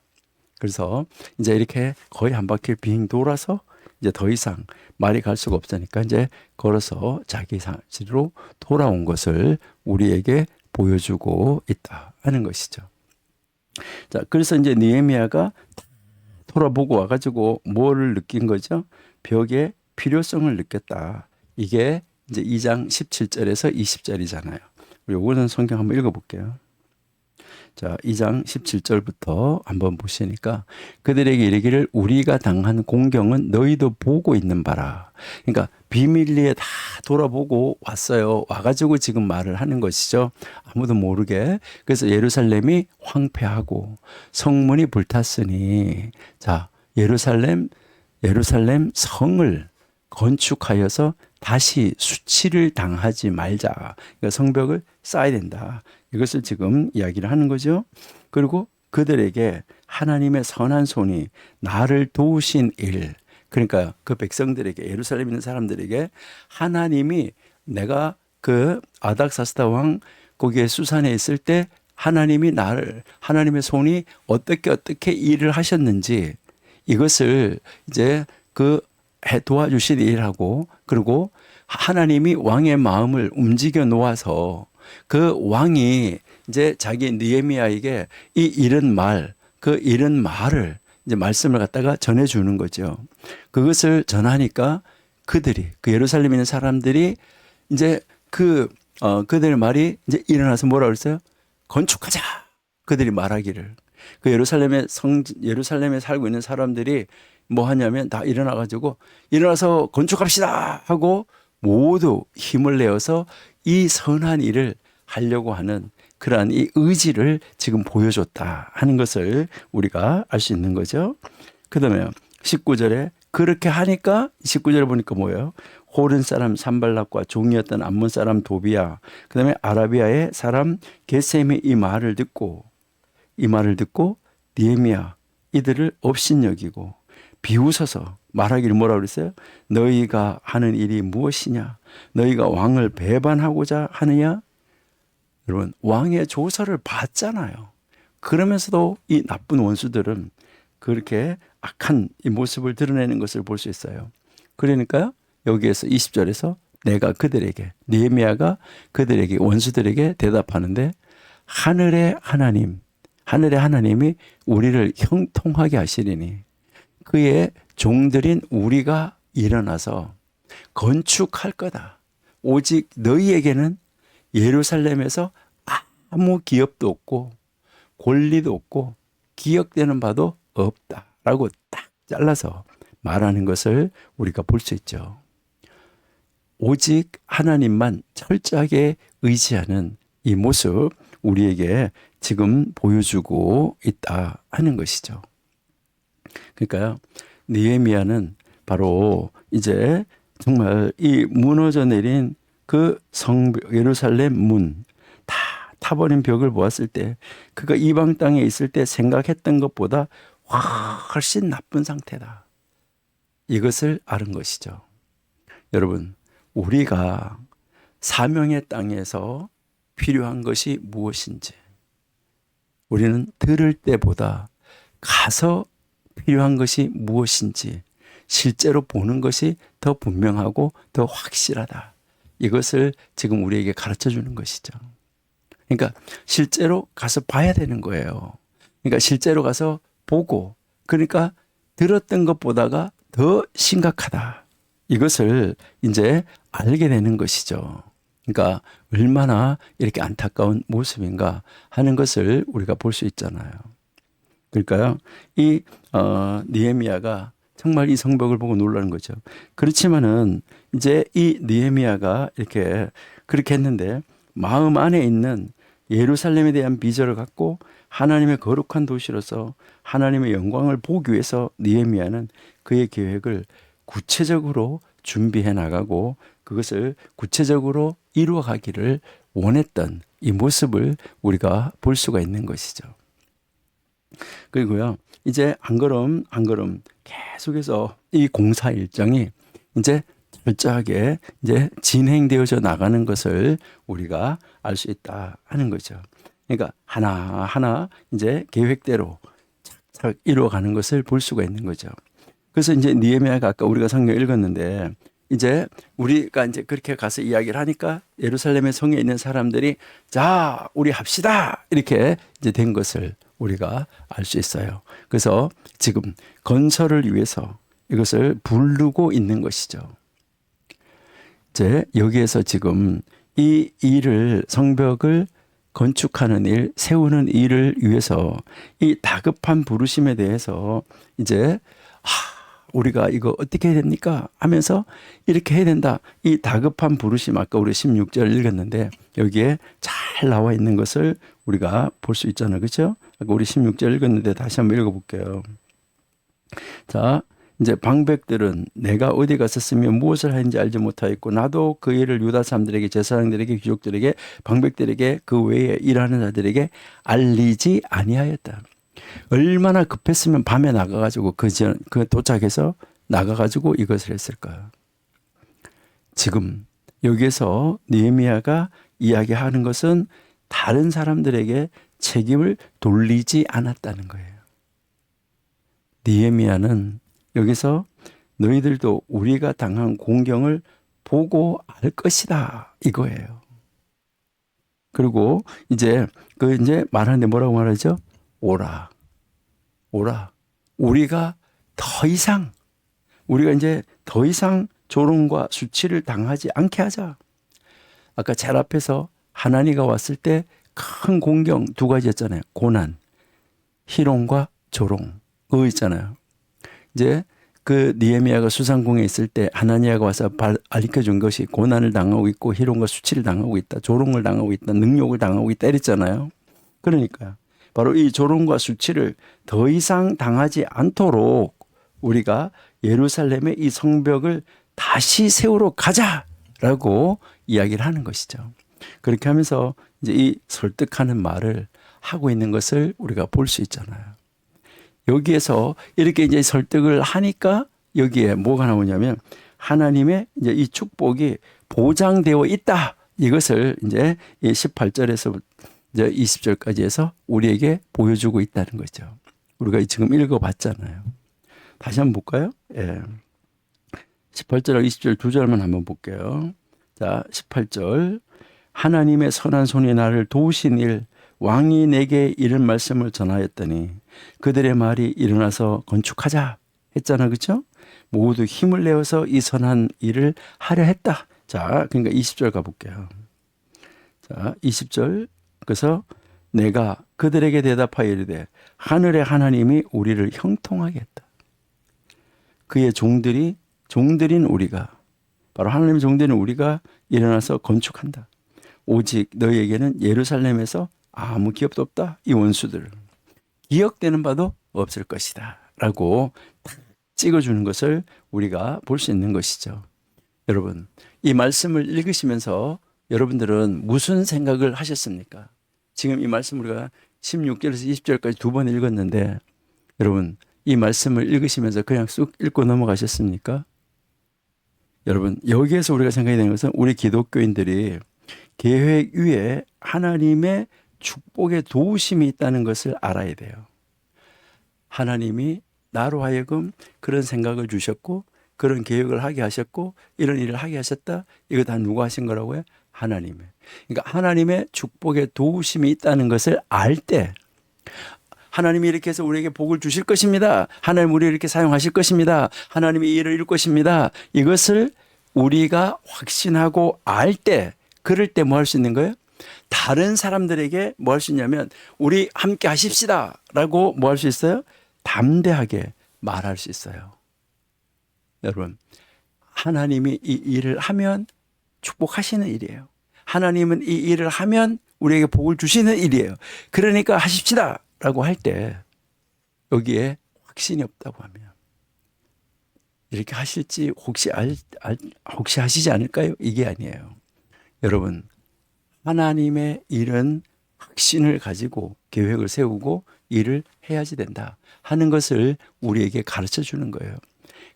그래서 이제 이렇게 거의 한 바퀴 빙 돌아서 이제 더 이상 말이 갈 수가 없으니까 이제 걸어서 자기 사실로 돌아온 것을 우리에게 보여주고 있다 하는 것이죠. 자, 그래서 이제 느헤미야가 돌아보고 와가지고 뭐를 느낀 거죠? 벽의 필요성을 느꼈다. 이게 이제 2장 17절에서 20절이잖아요. 요거는 성경 한번 읽어볼게요. 자, 2장 17절부터 한번 보시니까 그들에게 이르기를 우리가 당한 공경은 너희도 보고 있는 바라. 그러니까 비밀리에 다 돌아보고 왔어요. 와가지고 지금 말을 하는 것이죠. 아무도 모르게. 그래서 예루살렘이 황폐하고 성문이 불탔으니 자, 예루살렘 성을 건축하여서 다시 수치를 당하지 말자. 그러니까 성벽을 쌓아야 된다. 이것을 지금 이야기를 하는 거죠. 그리고 그들에게 하나님의 선한 손이 나를 도우신 일. 그러니까 그 백성들에게 예루살렘에 있는 사람들에게 하나님이 내가 그 아닥사스다 왕 거기에 수산에 있을 때 하나님이 하나님의 손이 어떻게 일을 하셨는지 이것을 이제 도와주신 일하고 그리고 하나님이 왕의 마음을 움직여 놓아서 그 왕이 이제 자기 느헤미야에게 이 이런 말을 이제 말씀을 갖다가 전해주는 거죠. 그것을 전하니까 그들이 그 예루살렘에 있는 사람들이 이제 그들의 말이 이제 일어나서 뭐라 그랬어요? 건축하자. 그들이 말하기를 그 예루살렘에 살고 있는 사람들이 뭐 하냐면 다 일어나서 건축합시다 하고 모두 힘을 내어서 이 선한 일을 하려고 하는 그러한 이 의지를 지금 보여줬다 하는 것을 우리가 알 수 있는 거죠. 그 다음에 19절에 그렇게 하니까 19절에 보니까 뭐예요? 호른 사람 산발락과 종이었던 암몬 사람 도비야 그 다음에 아라비아의 사람 게셈이 이 말을 듣고 느헤미야 이들을 업신여기고 비웃어서 말하기를 뭐라고 그랬어요? 너희가 하는 일이 무엇이냐? 너희가 왕을 배반하고자 하느냐? 여러분 왕의 조서를 받잖아요. 그러면서도 이 나쁜 원수들은 그렇게 악한 이 모습을 드러내는 것을 볼 수 있어요. 그러니까 여기에서 20절에서 내가 그들에게, 느헤미야가 그들에게, 원수들에게 대답하는데, 하늘의 하나님이 우리를 형통하게 하시리니 그의 종들인 우리가 일어나서 건축할 거다. 오직 너희에게는 예루살렘에서 아무 기업도 없고 권리도 없고 기억되는 바도 없다라고 딱 잘라서 말하는 것을 우리가 볼 수 있죠. 오직 하나님만 철저하게 의지하는 이 모습 우리에게 지금 보여주고 있다 하는 것이죠. 그러니까 느헤미야는 바로 이제 정말 이 무너져 내린 그 예루살렘 문, 다 타버린 벽을 보았을 때 그가 이방 땅에 있을 때 생각했던 것보다 훨씬 나쁜 상태다. 이것을 아는 것이죠. 여러분, 우리가 사명의 땅에서 필요한 것이 무엇인지 우리는 들을 때보다 가서 필요한 것이 무엇인지 실제로 보는 것이 더 분명하고 더 확실하다. 이것을 지금 우리에게 가르쳐 주는 것이죠. 그러니까 실제로 가서 봐야 되는 거예요. 그러니까 실제로 가서 보고, 그러니까 들었던 것보다가 더 심각하다. 이것을 이제 알게 되는 것이죠. 그러니까 얼마나 이렇게 안타까운 모습인가 하는 것을 우리가 볼 수 있잖아요. 그러니까요, 이 느헤미야가 정말 이 성벽을 보고 놀라는 거죠. 그렇지만은 이제 이 느헤미야가 이렇게 그렇게 했는데 마음 안에 있는 예루살렘에 대한 비전을 갖고 하나님의 거룩한 도시로서 하나님의 영광을 보기 위해서 느헤미야는 그의 계획을 구체적으로 준비해 나가고 그것을 구체적으로 이루어 가기를 원했던 이 모습을 우리가 볼 수가 있는 것이죠. 그리고요, 이제 한 걸음 계속해서 이 공사 일정이 이제 철저하게 이제 진행되어져 나가는 것을 우리가 알 수 있다 하는 거죠. 그러니까 하나하나 이제 계획대로 착착 이루어가는 것을 볼 수가 있는 거죠. 그래서 이제 느헤미야가 아까 우리가 성경 읽었는데 이제 우리가 이제 그렇게 가서 이야기를 하니까 예루살렘의 성에 있는 사람들이 자, 우리 합시다. 이렇게 이제 된 것을 우리가 알 수 있어요. 그래서 지금 건설을 위해서 이것을 부르고 있는 것이죠. 이제 여기에서 지금 이 일을, 성벽을 건축하는 일, 세우는 일을 위해서 이 다급한 부르심에 대해서 이제 우리가 이거 어떻게 해야 됩니까? 하면서 이렇게 해야 된다. 이 다급한 부르심, 아까 우리 16절 읽었는데 여기에 잘 나와 있는 것을 우리가 볼 수 있잖아요. 그렇죠? 아까 우리 16절 읽었는데 다시 한번 읽어볼게요. 자, 이제 방백들은 내가 어디 갔었으며 무엇을 하는지 알지 못하였고 나도 그 일을 유다 사람들에게, 제사장들에게, 귀족들에게, 방백들에게, 그 외에 일하는 자들에게 알리지 아니하였다. 얼마나 급했으면 밤에 나가가지고 그 도착해서 나가가지고 이것을 했을까요? 지금 여기에서 느헤미야가 이야기하는 것은 다른 사람들에게 책임을 돌리지 않았다는 거예요. 느헤미야는 여기서 너희들도 우리가 당한 공경을 보고 알 것이다 이거예요. 그리고 이제 이제 말하는데 뭐라고 말하죠? 오라. 우리가 이제 더 이상 조롱과 수치를 당하지 않게 하자. 아까 제일 앞에서 하나니가 왔을 때 큰 공경 두 가지였잖아요. 고난, 희롱과 조롱. 그거 있잖아요. 이제 그 느헤미야가 수상궁에 있을 때 하나니아가 와서 알려준 것이 고난을 당하고 있고 희롱과 수치를 당하고 있다. 조롱을 당하고 있다. 능욕을 당하고 있다. 이랬잖아요. 그러니까 바로 이 조롱과 수치를 더 이상 당하지 않도록 우리가 예루살렘의 이 성벽을 다시 세우러 가자라고 이야기를 하는 것이죠. 그렇게 하면서 이제 이 설득하는 말을 하고 있는 것을 우리가 볼 수 있잖아요. 여기에서 이렇게 이제 설득을 하니까 여기에 뭐가 나오냐면 하나님의 이제 이 축복이 보장되어 있다. 이것을 이제 18절에서 이제 20절까지 해서 우리에게 보여주고 있다는 거죠. 우리가 지금 읽어봤잖아요. 다시 한번 볼까요? 예. 18절하고 20절 두 절만 한번 볼게요. 자, 18절. 하나님의 선한 손이 나를 도우신 일, 왕이 내게 이런 말씀을 전하였더니 그들의 말이 일어나서 건축하자 했잖아. 그렇죠? 모두 힘을 내어서 이 선한 일을 하려 했다. 자, 그러니까 20절 가볼게요. 자, 20절. 그래서 내가 그들에게 대답하여 이르되 하늘의 하나님이 우리를 형통하게 했다. 그의 종들인 우리가, 바로 하나님의 종들인 우리가 일어나서 건축한다. 오직 너희에게는 예루살렘에서 아무 기업도 없다. 이 원수들 기억되는 바도 없을 것이다 라고 딱 찍어주는 것을 우리가 볼 수 있는 것이죠. 여러분, 이 말씀을 읽으시면서 여러분들은 무슨 생각을 하셨습니까? 지금 이 말씀 우리가 16절에서 20절까지 두 번 읽었는데 여러분, 이 말씀을 읽으시면서 그냥 쑥 읽고 넘어가셨습니까? 여러분, 여기에서 우리가 생각해야 되는 것은 우리 기독교인들이 계획 위에 하나님의 축복의 도우심이 있다는 것을 알아야 돼요. 하나님이 나로 하여금 그런 생각을 주셨고 그런 계획을 하게 하셨고 이런 일을 하게 하셨다. 이거 다 누가 하신 거라고요? 하나님의. 그러니까 하나님의 축복의 도우심이 있다는 것을 알 때 하나님이 이렇게 해서 우리에게 복을 주실 것입니다. 하나님 우리를 이렇게 사용하실 것입니다. 하나님이 이 일을 이룰 것입니다. 이것을 우리가 확신하고 알 때, 그럴 때 뭐 할 수 있는 거예요? 다른 사람들에게 뭐 할 수 있냐면 우리 함께 하십시다 라고 뭐 할 수 있어요? 담대하게 말할 수 있어요. 여러분, 하나님이 이 일을 하면 축복하시는 일이에요. 하나님은 이 일을 하면 우리에게 복을 주시는 일이에요. 그러니까 하십시다 라고 할 때 여기에 확신이 없다고 하면 이렇게 하실지 혹시 하시지 않을까요? 이게 아니에요. 여러분, 하나님의 일은 확신을 가지고 계획을 세우고 일을 해야지 된다 하는 것을 우리에게 가르쳐 주는 거예요.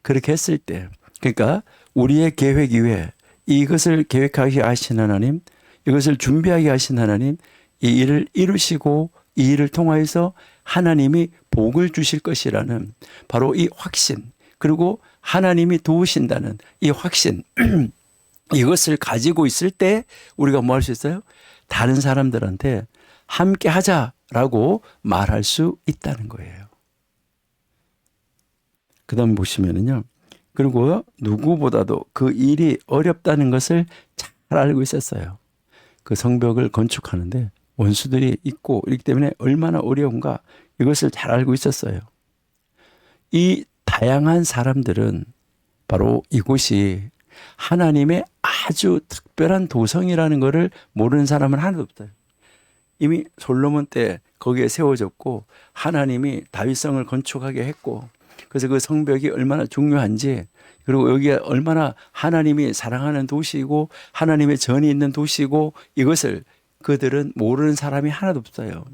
그렇게 했을 때, 그러니까 우리의 계획 이외에 이것을 계획하게 하신 하나님, 이것을 준비하게 하신 하나님, 이 일을 이루시고 이 일을 통하여서 하나님이 복을 주실 것이라는 바로 이 확신, 그리고 하나님이 도우신다는 이 확신, 이것을 가지고 있을 때 우리가 뭐 할 수 있어요? 다른 사람들한테 함께 하자라고 말할 수 있다는 거예요. 그 다음 보시면은요. 그리고 누구보다도 그 일이 어렵다는 것을 잘 알고 있었어요. 그 성벽을 건축하는데 원수들이 있고 이렇기 때문에 얼마나 어려운가 이것을 잘 알고 있었어요. 이 다양한 사람들은 바로 이곳이 하나님의 아주 특별한 도성이라는 것을 모르는 사람은 하나도 없어요. 이미 솔로몬 때 거기에 세워졌고 하나님이 다윗성을 건축하게 했고 그래서 그 성벽이 얼마나 중요한지 그리고 여기가 얼마나 하나님이 사랑하는 도시이고 하나님의 전이 있는 도시이고 이것을 그들은 모르는 사람이 하나도 없어요.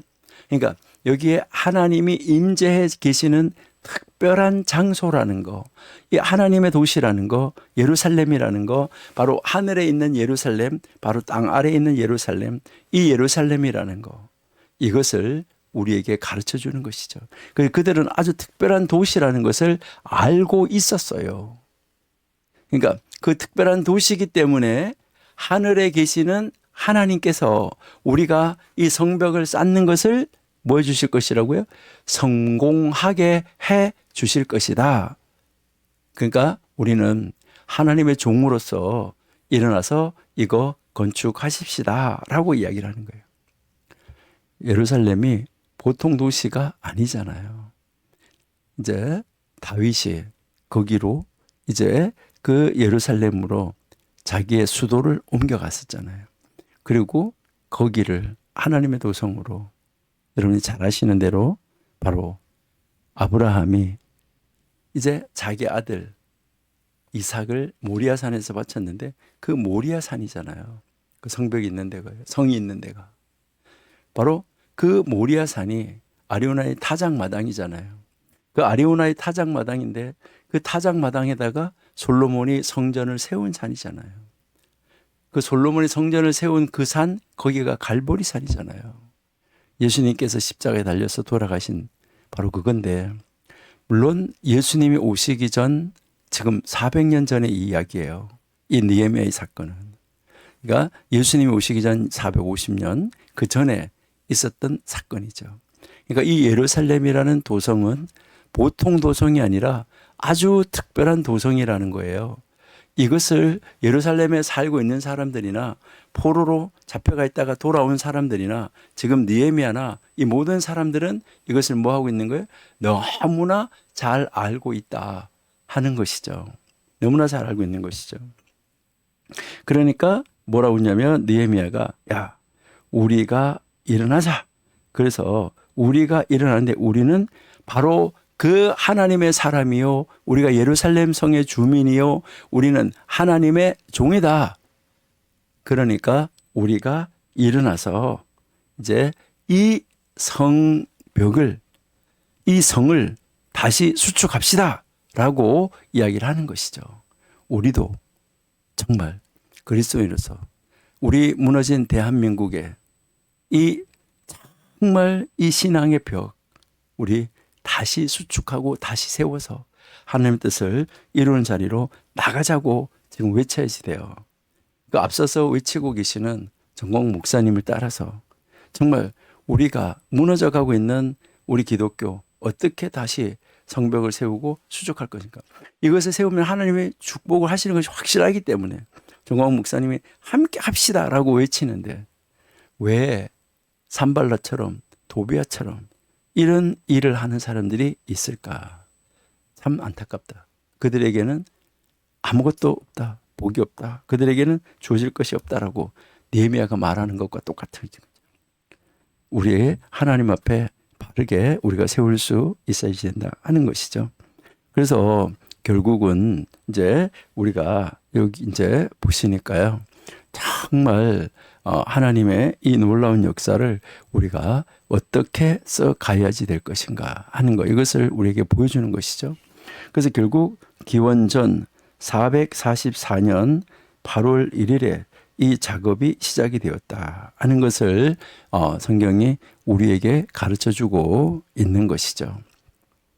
그러니까 여기에 하나님이 임재해 계시는 특별한 장소라는 거, 이 하나님의 도시라는 거, 예루살렘이라는 거, 바로 하늘에 있는 예루살렘, 바로 땅 아래에 있는 예루살렘, 이 예루살렘이라는 거, 이것을 우리에게 가르쳐 주는 것이죠. 그들은 아주 특별한 도시라는 것을 알고 있었어요. 그러니까 그 특별한 도시이기 때문에 하늘에 계시는 하나님께서 우리가 이 성벽을 쌓는 것을 뭐 해주실 것이라고요? 성공하게 해 주실 것이다. 그러니까 우리는 하나님의 종으로서 일어나서 이거 건축하십시다 라고 이야기를 하는 거예요. 예루살렘이 보통 도시가 아니잖아요. 이제 다윗이 거기로 이제 그 예루살렘으로 자기의 수도를 옮겨갔었잖아요. 그리고 거기를 하나님의 도성으로 여러분이 잘 아시는 대로 바로 아브라함이 이제 자기 아들 이삭을 모리아산에서 바쳤는데 그 모리아산이잖아요. 그 성벽이 있는 데가, 성이 있는 데가. 바로 그 모리아산이 아리우나의 타작마당이잖아요. 그 아리우나의 타작마당인데 그 타작마당에다가 솔로몬이 성전을 세운 산이잖아요. 그 솔로몬이 성전을 세운 그 산, 거기가 갈보리산이잖아요. 예수님께서 십자가에 달려서 돌아가신 바로 그건데 물론 예수님이 오시기 전 지금 400년 전의 이야기예요. 이 느헤미야의 사건은. 그러니까 예수님이 오시기 전 450년 그 전에 있었던 사건이죠. 그러니까 이 예루살렘이라는 도성은 보통 도성이 아니라 아주 특별한 도성이라는 거예요. 이것을 예루살렘에 살고 있는 사람들이나 포로로 잡혀가 있다가 돌아온 사람들이나 지금 느헤미야나 이 모든 사람들은 이것을 뭐 하고 있는 거예요? 너무나 잘 알고 있다 하는 것이죠. 너무나 잘 알고 있는 것이죠. 그러니까 뭐라고 했냐면 느헤미야가 야, 우리가 일어나자. 그래서 우리가 일어나는데 우리는 바로 그 하나님의 사람이요, 우리가 예루살렘 성의 주민이요, 우리는 하나님의 종이다. 그러니까 우리가 일어나서 이제 이 성벽을, 이 성을 다시 수축합시다 라고 이야기를 하는 것이죠. 우리도 정말 그리스도인으로서 우리 무너진 대한민국에 이 정말 이 신앙의 벽, 우리 다시 수축하고 다시 세워서 하나님의 뜻을 이루는 자리로 나가자고 지금 외쳐야지 돼요. 그 앞서서 외치고 계시는 정광 목사님을 따라서 정말 우리가 무너져가고 있는 우리 기독교 어떻게 다시 성벽을 세우고 수축할 것인가. 이것을 세우면 하나님의 축복을 하시는 것이 확실하기 때문에 정광 목사님이 함께 합시다라고 외치는데 왜 산발라처럼 도비아처럼 이런 일을 하는 사람들이 있을까? 참 안타깝다. 그들에게는 아무것도 없다. 복이 없다. 그들에게는 주어질 것이 없다라고 느헤미야가 말하는 것과 똑같은 거죠. 우리의 하나님 앞에 바르게 우리가 세울 수 있어야 된다 하는 것이죠. 그래서 결국은 이제 우리가 여기 이제 보시니까요. 정말 하나님의 이 놀라운 역사를 우리가 어떻게 써가야지 될 것인가 하는 거, 이것을 우리에게 보여주는 것이죠. 그래서 결국 기원전 444년 8월 1일에 이 작업이 시작이 되었다 하는 것을 성경이 우리에게 가르쳐주고 있는 것이죠.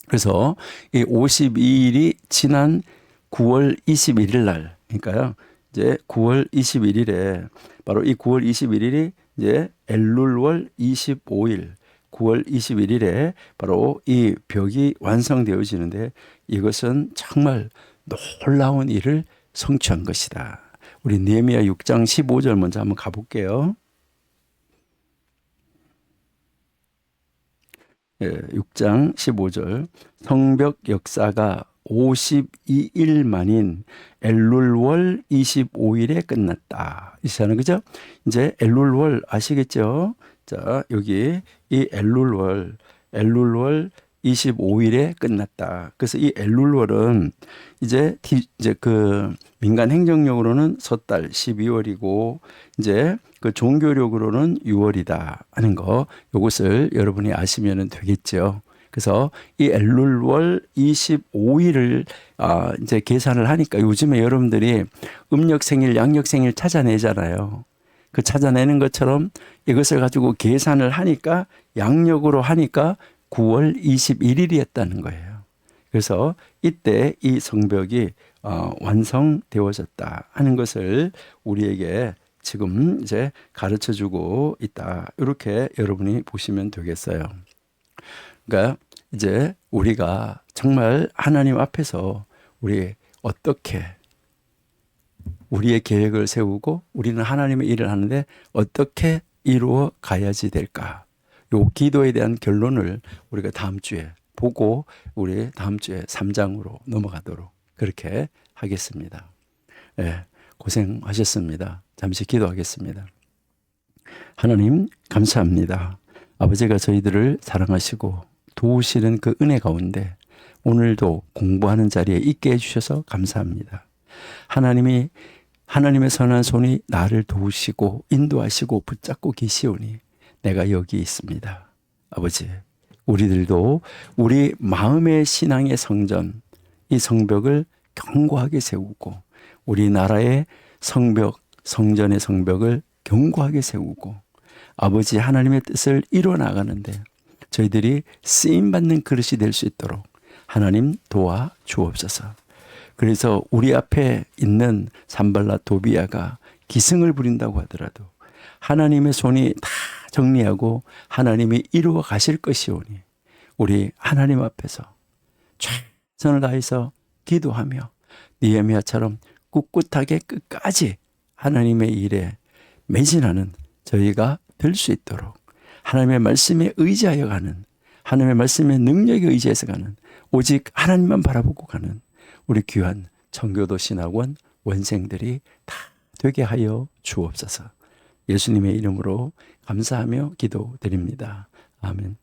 그래서 이 52일이 지난 9월 21일 날, 그러니까요, 이제 9월 21일에 바로 이 9월 21일이 이제 엘룰월 25일, 9월 21일에 바로 이 벽이 완성되어지는데 이것은 정말 놀라운 일을 성취한 것이다. 우리 느헤미야 6장 15절 먼저 한번 가볼게요. 6장 15절. 성벽 역사가 52일 만인 엘룰월 25일에 끝났다. 이시하는 그죠? 이제 엘룰월 아시겠죠? 자, 여기 이 엘룰월 25일에 끝났다. 그래서 이 엘룰월은 이제 그 민간 행정력으로는 섣달 12월이고 이제 그 종교력으로는 6월이다 하는 거, 이것을 여러분이 아시면 되겠죠. 그래서 이 엘룰월 25일을 이제 계산을 하니까 요즘에 여러분들이 음력 생일, 양력 생일 찾아내잖아요. 그 찾아내는 것처럼 이것을 가지고 계산을 하니까 양력으로 하니까 9월 21일이었다는 거예요. 그래서 이때 이 성벽이 완성되어졌다 하는 것을 우리에게 지금 이제 가르쳐 주고 있다. 이렇게 여러분이 보시면 되겠어요. 그러니까 이제 우리가 정말 하나님 앞에서 우리 어떻게 우리의 계획을 세우고 우리는 하나님의 일을 하는데 어떻게 이루어 가야지 될까? 요 기도에 대한 결론을 우리가 다음 주에 보고 우리 다음 주에 3장으로 넘어가도록 그렇게 하겠습니다. 네, 고생하셨습니다. 잠시 기도하겠습니다. 하나님 감사합니다. 아버지가 저희들을 사랑하시고 도우시는 그 은혜 가운데 오늘도 공부하는 자리에 있게 해주셔서 감사합니다. 하나님의 선한 손이 나를 도우시고 인도하시고 붙잡고 계시오니 내가 여기 있습니다. 아버지, 우리들도 우리 마음의 신앙의 성전, 이 성벽을 견고하게 세우고 우리나라의 성벽, 성전의 성벽을 견고하게 세우고 아버지 하나님의 뜻을 이루어 나가는데 저희들이 쓰임받는 그릇이 될 수 있도록 하나님 도와 주옵소서. 그래서 우리 앞에 있는 산발라 도비아가 기승을 부린다고 하더라도 하나님의 손이 다 정리하고 하나님이 이루어 가실 것이오니 우리 하나님 앞에서 최선을 다해서 기도하며 느헤미야처럼 꿋꿋하게 끝까지 하나님의 일에 매진하는 저희가 될 수 있도록 하나님의 말씀에 의지하여 가는, 하나님의 말씀의 능력에 의지해서 가는, 오직 하나님만 바라보고 가는 우리 귀한 청교도 신학원 원생들이 다 되게 하여 주옵소서. 예수님의 이름으로 감사하며 기도드립니다. 아멘.